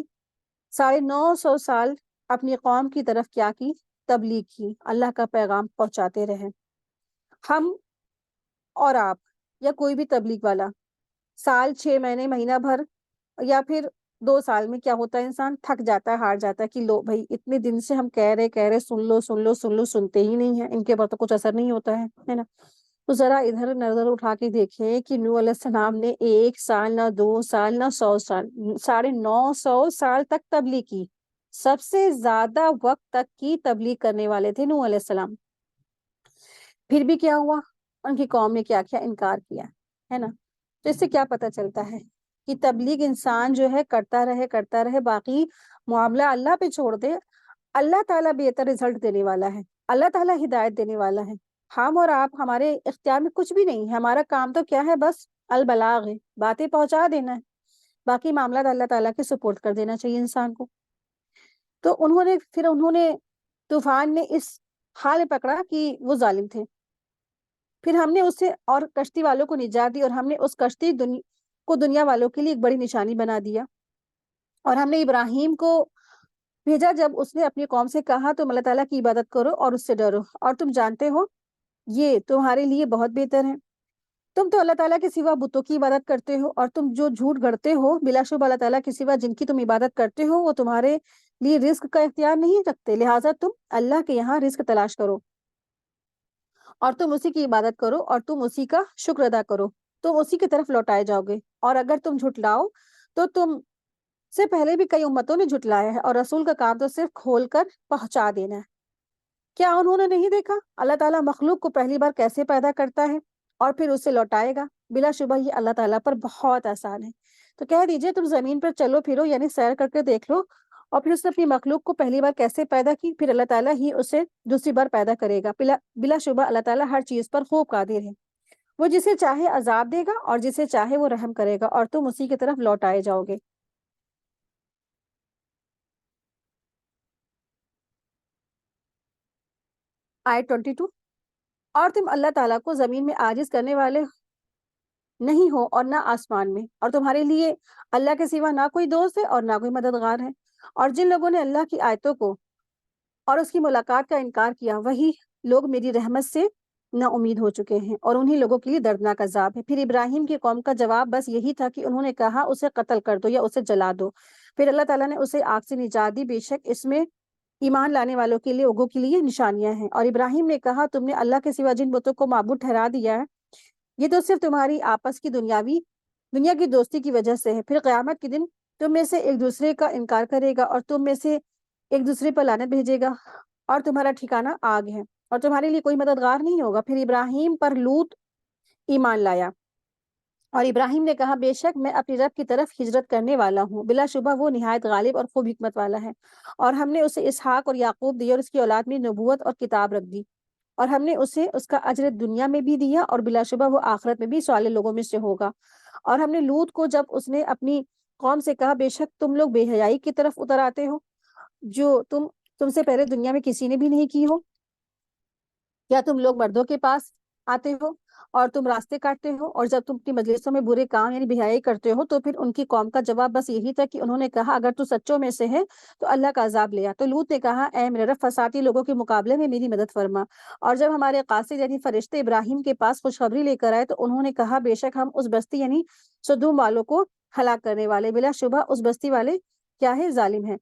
950 سال اپنی قوم کی طرف کیا کی، تبلیغ کی، اللہ کا پیغام پہنچاتے رہے۔ ہم اور آپ یا کوئی بھی تبلیغ والا سال 6 مہینے مہینہ بھر یا پھر 2 سال میں کیا ہوتا ہے، انسان تھک جاتا ہے، ہار جاتا ہے کہ لو بھائی اتنے دن سے ہم کہہ رہے سن لو سن لو سن لو، سنتے ہی نہیں ہیں، ان کے بعد تو کچھ اثر نہیں ہوتا ہے نا۔ تو ذرا ادھر نظر اٹھا کے دیکھیں کہ نوح علیہ السلام نے 1 سال نہ 2 سال نہ 100 سال، 950 سال تک تبلیغ کی، سب سے زیادہ وقت تک کی تبلیغ کرنے والے تھے نوح علیہ السلام۔ پھر بھی کیا ہوا، ان کی قوم نے کیا کیا، انکار کیا، ہے نا۔ تو اس سے کیا پتہ چلتا ہے کہ تبلیغ انسان جو ہے کرتا رہے، باقی معاملہ اللہ پہ چھوڑ دے، اللہ تعالیٰ بہتر رزلٹ دینے والا ہے، اللہ تعالیٰ ہدایت دینے والا ہے۔ ہم اور آپ ہمارے اختیار میں کچھ بھی نہیں ہے، ہمارا کام تو کیا ہے، بس البلاغ ہے، باتیں پہنچا دینا ہے، باقی معاملات اللہ تعالیٰ کے سپورٹ کر دینا چاہیے انسان کو۔ تو انہوں نے طوفان نے اس حال میں پکڑا کہ وہ ظالم تھے، پھر ہم نے اسے اور کشتی والوں کو نجات دی، اور ہم نے اس کشتی کو دنیا والوں کے لیے ایک بڑی نشانی بنا دیا۔ اور ہم نے ابراہیم کو بھیجا جب اس نے اپنی قوم سے کہا تم اللہ تعالیٰ کی عبادت کرو اور اس سے ڈرو، اور تم جانتے ہو یہ تمہارے لیے بہت بہتر ہے۔ تم تو اللہ تعالیٰ کے سوا بتوں کی عبادت کرتے ہو، اور تم جو جھوٹ گڑتے ہو، بلا شبہ اللہ تعالیٰ کے سوا جن کی تم عبادت کرتے ہو وہ تمہارے لیے رزق کا اختیار نہیں رکھتے، لہٰذا تم اللہ کے یہاں رزق تلاش کرو اور تم اسی کی عبادت کرو اور تم اسی کا شکر ادا کرو، تم اسی کی طرف لوٹائے جاؤ گے۔ اور اگر تم جھٹلاؤ تو تم سے پہلے بھی کئی امتوں نے جھٹلایا ہے، اور رسول کا کام تو صرف کھول کر پہنچا دینا ہے۔ کیا انہوں نے نہیں دیکھا اللہ تعالیٰ مخلوق کو پہلی بار کیسے پیدا کرتا ہے اور پھر اسے لوٹائے گا؟ بلا شبہ یہ اللہ تعالیٰ پر بہت آسان ہے۔ تو کہہ دیجئے تم زمین پر چلو پھرو، یعنی سیر کر کے دیکھ لو، اور پھر اس نے اپنی مخلوق کو پہلی بار کیسے پیدا کی، پھر اللہ تعالیٰ ہی اسے دوسری بار پیدا کرے گا۔ بلا شبہ اللہ تعالیٰ ہر چیز پر خوب قادر ہے، وہ جسے چاہے عذاب دے گا اور جسے چاہے وہ رحم کرے گا، اور تم اسی کی طرف لوٹائے جاؤ گے۔ آیت 22، اور تم اللہ تعالیٰ کو زمین میں عاجز کرنے والے نہیں ہو اور نہ آسمان میں، اور تمہارے لیے اللہ کے سوا نہ کوئی دوست ہے اور نہ کوئی مددگار ہے۔ اور جن لوگوں نے اللہ کی آیتوں کو اور اس کی ملاقات کا انکار کیا، وہی لوگ میری رحمت سے نا امید ہو چکے ہیں، اور انہی لوگوں کے لیے دردناک عذاب ہے۔ پھر ابراہیم کی قوم کا جواب بس یہی تھا کہ انہوں نے کہا اسے قتل کر دو یا اسے جلا دو۔ پھر اللہ تعالیٰ نے اسے آگ سے نجات دی، بے شک اس میں ایمان لانے والوں کے لیے، لوگوں کے لیے نشانیاں ہیں۔ اور ابراہیم نے کہا تم نے اللہ کے سوا جن بتوں کو معبود ٹھہرا دیا ہے، یہ تو صرف تمہاری آپس کی دنیا کی دوستی کی وجہ سے ہے۔ پھر قیامت کے دن تم میں سے ایک دوسرے کا انکار کرے گا اور تم میں سے ایک دوسرے پر لعنت بھیجے گا، اور تمہارا ٹھکانہ آگ ہے اور تمہارے لیے کوئی مددگار نہیں ہوگا۔ پھر ابراہیم پر لوط ایمان لایا، اور ابراہیم نے کہا بے شک میں اپنی رب کی طرف ہجرت کرنے والا ہوں، بلا شبہ وہ نہایت غالب اور خوب حکمت والا ہے۔ اور ہم نے اسے اسحاق اور یعقوب دی، اور اس کی اولاد میں نبوت اور کتاب رکھ دی، اور ہم نے اسے اس کا اجر دنیا میں بھی دیا، اور بلا شبہ وہ آخرت میں بھی صالح لوگوں میں سے ہوگا۔ اور ہم نے لوط کو جب اس نے اپنی قوم سے کہا بے شک تم لوگ بے حیائی کی طرف اتر آتے ہو، جو تم سے پہلے دنیا میں کسی نے بھی نہیں کی ہو، کیا تم لوگ مردوں کے پاس آتے ہو اور تم راستے کاٹتے ہو، اور جب تم اپنی مجلسوں میں برے کام یعنی بے حیائی کرتے ہو، تو پھر ان کی قوم کا جواب بس یہی تھا کہ انہوں نے کہا اگر تو سچوں میں سے ہے تو اللہ کا عذاب لے آ۔ تو لوط نے کہا اے میرے رب، فسادی لوگوں کے مقابلے میں میری مدد فرما۔ اور جب ہمارے قاصد یعنی فرشتے ابراہیم کے پاس خوشخبری لے کر آئے، تو انہوں نے کہا بے شک ہم اس بستی یعنی سدوم والوں کو ہلاک کرنے والے، بلا شبہ اس بستی والے کیا ہے، ظالم ہیں۔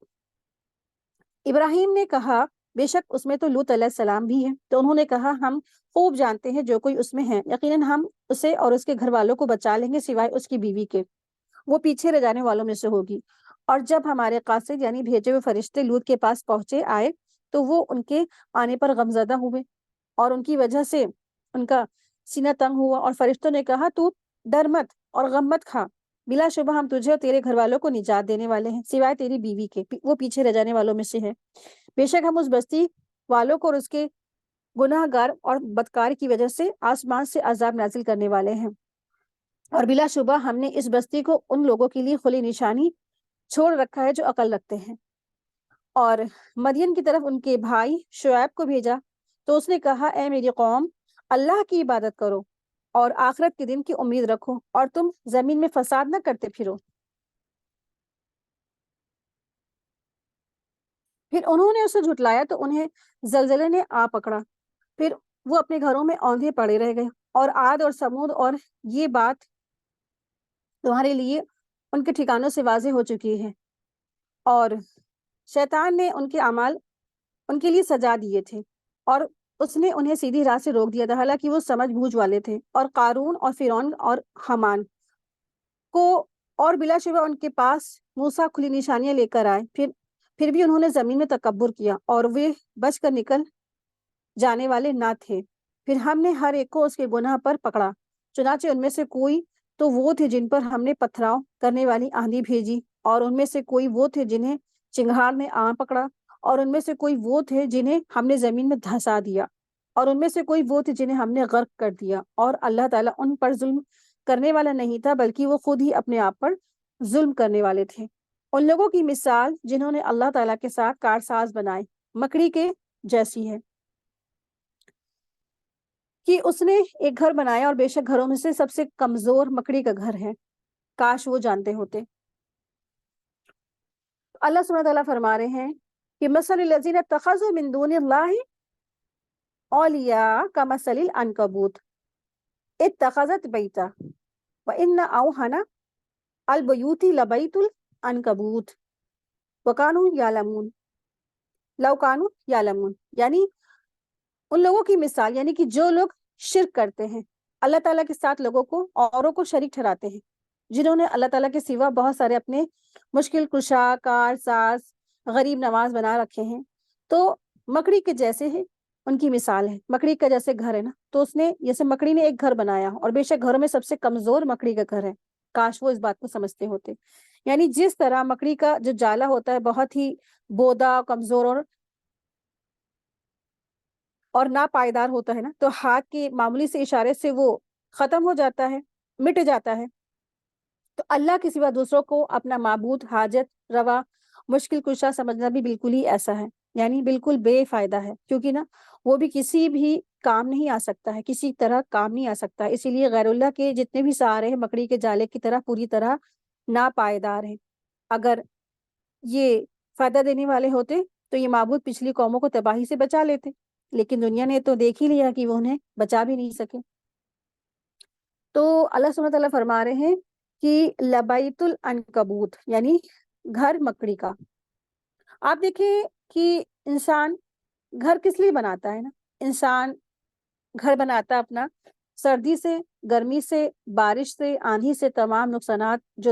ابراہیم نے کہا بے شک اس میں تو لوط علیہ السلام بھی ہے۔ تو انہوں نے کہا ہم خوب جانتے ہیں جو کوئی اس میں ہے، یقیناً ہم اسے اور اس کے گھر والوں کو بچا لیں گے سوائے اس کی بیوی کے، وہ پیچھے رہ جانے والوں میں سے ہوگی۔ اور جب ہمارے قاصد یعنی بھیجے ہوئے فرشتے لوط کے پاس آئے تو وہ ان کے آنے پر غمزدہ ہوئے، اور ان کی وجہ سے ان کا سینہ تنگ ہوا، اور فرشتوں نے کہا تو ڈر مت اور غم مت کھا، بلا شبہ ہم تجھے اور تیرے گھر والوں کو نجات دینے والے ہیں سوائے تیری بیوی کے، وہ پیچھے رہ جانے والوں میں سے ہے۔ بے شک ہم اس بستی والوں کو اور اس کے گناہ گار اور بدکار کی وجہ سے آسمان سے عذاب نازل کرنے والے ہیں، اور بلا شبہ ہم نے اس بستی کو ان لوگوں کے لیے کھلی نشانی چھوڑ رکھا ہے جو عقل رکھتے ہیں۔ اور مدین کی طرف ان کے بھائی شعیب کو بھیجا، تو اس نے کہا اے میری قوم، اللہ کی عبادت کرو اور آخرت کے دن کی امید رکھو، اور تم زمین میں فساد نہ کرتے پھرو۔ پھر انہوں نے اسے جھٹلایا تو انہیں زلزلے نے آ پکڑا، پھر وہ اپنے گھروں میں اوندھے پڑے رہ گئے۔ اور عاد اور سمود اور یہ بات تمہارے لیے ان کے ٹھکانوں سے واضح ہو چکی ہے، اور شیطان نے ان کے اعمال ان کے لیے سجا دیے تھے، اور اس نے انہیں سیدھی راہ سے روک دیا تھا، حالانکہ وہ سمجھ بوجھ والے تھے۔ اور قارون اور فرعون اور حامان کو اور بلا شبہ ان کے پاس موسیٰ کھلی نشانیاں لے کر آئے، پھر بھی انہوں نے زمین میں تکبر کیا، اور وہ بچ کر نکل جانے والے نہ تھے۔ پھر ہم نے ہر ایک کو اس کے گناہ پر پکڑا، چنانچہ ان میں سے کوئی تو وہ تھے جن پر ہم نے پتھراؤ کرنے والی آندھی بھیجی، اور ان میں سے کوئی وہ تھے جنہیں چنگھاڑ نے آ پکڑا، اور ان میں سے کوئی وہ تھے جنہیں ہم نے زمین میں دھسا دیا، اور ان میں سے کوئی وہ تھے جنہیں ہم نے غرق کر دیا۔ اور اللہ تعالیٰ ان پر ظلم کرنے والا نہیں تھا، بلکہ وہ خود ہی اپنے آپ پر ظلم کرنے والے تھے۔ ان لوگوں کی مثال جنہوں نے اللہ تعالیٰ کے ساتھ کارساز بنائے، مکڑی کے جیسی ہے کہ اس نے ایک گھر بنایا، اور بے شک گھروں میں سے سب سے کمزور مکڑی کا گھر ہے، کاش وہ جانتے ہوتے۔ اللہ سبحانہ وتعالیٰ فرما رہے ہیں کہ مثل الذین اتخذوا من دون اللہ اولیاء کمثل العنکبوت اتخذت بیتا وان اوہن البیوت لبیت العنکبوت وکانوا یعلمون لو کانوا یعلمون، یعنی ان لوگوں کی مثال، یعنی کہ جو لوگ شرک کرتے ہیں اللہ تعالیٰ کے ساتھ، لوگوں کو اوروں کو شریک ٹھہراتے ہیں، جنہوں نے اللہ تعالیٰ کے سوا بہت سارے اپنے مشکل کشا، کار ساز، غریب نواز بنا رکھے ہیں، تو مکڑی کے جیسے ہے ان کی مثال ہے۔ مکڑی کا جیسے گھر ہے نا، تو اس نے جیسے مکڑی نے ایک گھر بنایا، اور بے شک گھروں میں سب سے کمزور مکڑی کا گھر ہے، کاش وہ اس بات کو سمجھتے ہوتے۔ یعنی جس طرح مکڑی کا جو جالا ہوتا ہے بہت ہی بودا، کمزور اور ناپائیدار ہوتا ہے نا، تو ہاتھ کے معمولی سے اشارے سے وہ ختم ہو جاتا ہے، مٹ جاتا ہے۔ تو اللہ کے سوا دوسروں کو اپنا معبود، حاجت روا، مشکل کشا سمجھنا بھی بالکل ہی ایسا ہے۔ یعنی بالکل بے فائدہ ہے، کیونکہ نا وہ بھی کسی بھی کام نہیں آ سکتا ہے، کسی طرح کام نہیں آ سکتا ہے۔ اسی لیے غیر اللہ کے جتنے بھی سہارے ہیں مکڑی کے جالے کی طرح پوری طرح ناپائیدار ہیں۔ اگر یہ فائدہ دینے والے ہوتے تو یہ معبود پچھلی قوموں کو تباہی سے بچا لیتے، لیکن دنیا نے تو دیکھ ہی لیا کہ وہ انہیں بچا بھی نہیں سکے۔ تو اللہ سبحانہ تعالیٰ فرما رہے ہیں کہ لبیت العنکبوت یعنی گھر مکڑی کا۔ آپ دیکھیں کہ انسان گھر کس لیے بناتا ہے نا؟ انسان گھر بناتا اپنا سردی سے، گرمی سے، بارش سے، آندھی سے، تمام نقصانات جو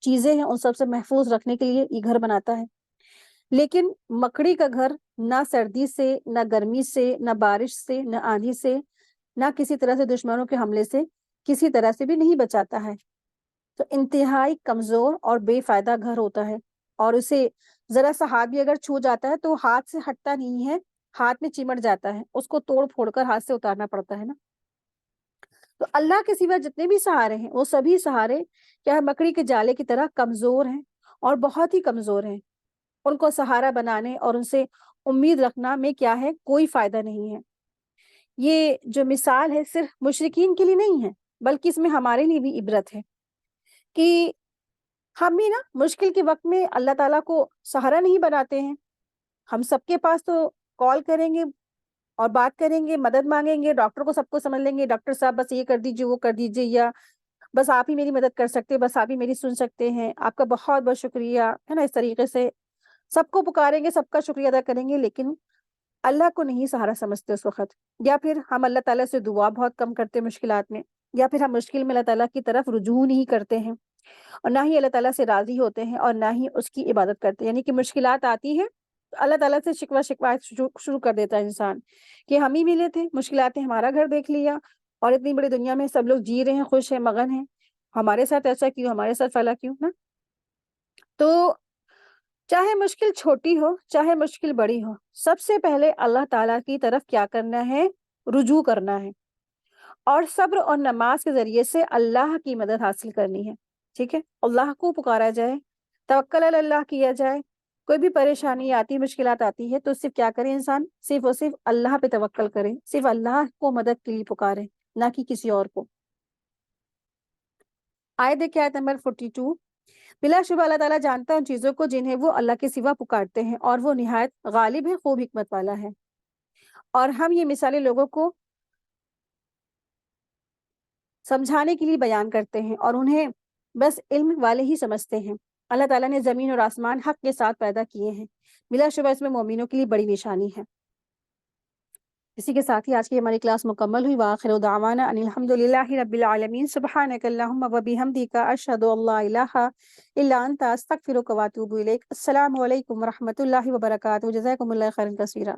چیزیں ہیں ان سب سے محفوظ رکھنے کے لیے یہ گھر بناتا ہے۔ لیکن مکڑی کا گھر نہ سردی سے، نہ گرمی سے، نہ بارش سے، نہ آندھی سے، نہ کسی طرح سے دشمنوں کے حملے سے کسی طرح سے بھی نہیں بچاتا ہے۔ تو انتہائی کمزور اور بے فائدہ گھر ہوتا ہے، اور اسے ذرا سا ہاتھ بھی اگر چھو جاتا ہے تو ہاتھ سے ہٹتا نہیں ہے، ہاتھ میں چمٹ جاتا ہے، اس کو توڑ پھوڑ کر ہاتھ سے اتارنا پڑتا ہے نا۔ تو اللہ کے سوا جتنے بھی سہارے ہیں وہ سبھی سہارے کیا ہے، مکڑی کے جالے کی طرح کمزور ہیں اور بہت ہی کمزور ہیں۔ ان کو سہارا بنانے اور ان سے امید رکھنا میں کیا ہے، کوئی فائدہ نہیں ہے۔ یہ جو مثال ہے صرف مشرکین کے لیے نہیں ہے، بلکہ اس میں ہمارے لیے بھی عبرت ہے کہ ہم بھی نا مشکل کے وقت میں اللہ تعالیٰ کو سہارا نہیں بناتے ہیں۔ ہم سب کے پاس تو کال کریں گے اور بات کریں گے، مدد مانگیں گے، ڈاکٹر کو سب کو سمجھ لیں گے، ڈاکٹر صاحب بس یہ کر دیجیے، وہ کر دیجیے، یا بس آپ ہی میری مدد کر سکتے، بس آپ ہی میری سن سکتے ہیں، آپ کا بہت بہت شکریہ، ہے نا۔ اس طریقے سے سب کو پکاریں گے، سب کا شکریہ ادا کریں گے، لیکن اللہ کو نہیں سہارا سمجھتے اس وقت۔ یا پھر ہم اللہ تعالیٰ سے دعا بہت کم کرتے مشکلات میں، یا پھر ہم مشکل میں اللہ تعالیٰ کی طرف رجوع نہیں کرتے ہیں، اور نہ ہی اللہ تعالیٰ سے راضی ہوتے ہیں، اور نہ ہی اس کی عبادت کرتے ہیں۔ یعنی کہ مشکلات آتی ہیں تو اللہ تعالیٰ سے شکایت شروع کر دیتا ہے انسان کہ ہم ہی ملے تھے، مشکلات نے ہمارا گھر دیکھ لیا، اور اتنی بڑی دنیا میں سب لوگ جی رہے ہیں، خوش ہیں، مگن ہیں، ہمارے ساتھ ایسا کیوں، ہمارے ساتھ فلا کیوں نا۔ تو چاہے مشکل چھوٹی ہو، چاہے مشکل بڑی ہو، سب سے پہلے اللہ تعالیٰ کی طرف کیا کرنا ہے، رجوع کرنا ہے، اور صبر اور نماز کے ذریعے سے اللہ کی مدد حاصل کرنی ہے۔ ٹھیک ہے، اللہ کو پکارا جائے، توکل علی اللہ کیا جائے۔ کوئی بھی پریشانی آتی، مشکلات آتی ہے تو صرف کیا کرے انسان، صرف اور صرف اللہ پہ توکل کرے، صرف اللہ کو مدد کے لیے پکارے، نہ کہ کسی اور کو۔ آیت دیکھیں، آیت نمبر 42۔ بلا شبہ اللہ تعالیٰ جانتا ہے ان چیزوں کو جنہیں وہ اللہ کے سوا پکارتے ہیں، اور وہ نہایت غالب ہے، خوب حکمت والا ہے۔ اور ہم یہ مثالیں لوگوں کو سمجھانے کے لیے بیان کرتے ہیں، اور انہیں بس علم والے ہی سمجھتے ہیں۔ اللہ تعالیٰ نے زمین اور آسمان حق کے ساتھ پیدا کیے ہیں، بلا شبہ اس میں مومنوں کے لیے بڑی نشانی ہے۔ اسی کے ساتھ ہی آج کی ہماری کلاس مکمل ہوئی۔ وآخر دعوانا ان الحمد للہ رب العالمین، سبحانک اللہم وبحمدک، اشہد ان لا الہ الا انت، استغفرک واتوب الیک۔ السلام علیکم ورحمۃ اللہ وبرکاتہ۔ جزاکم اللہ خیرا کثیرا۔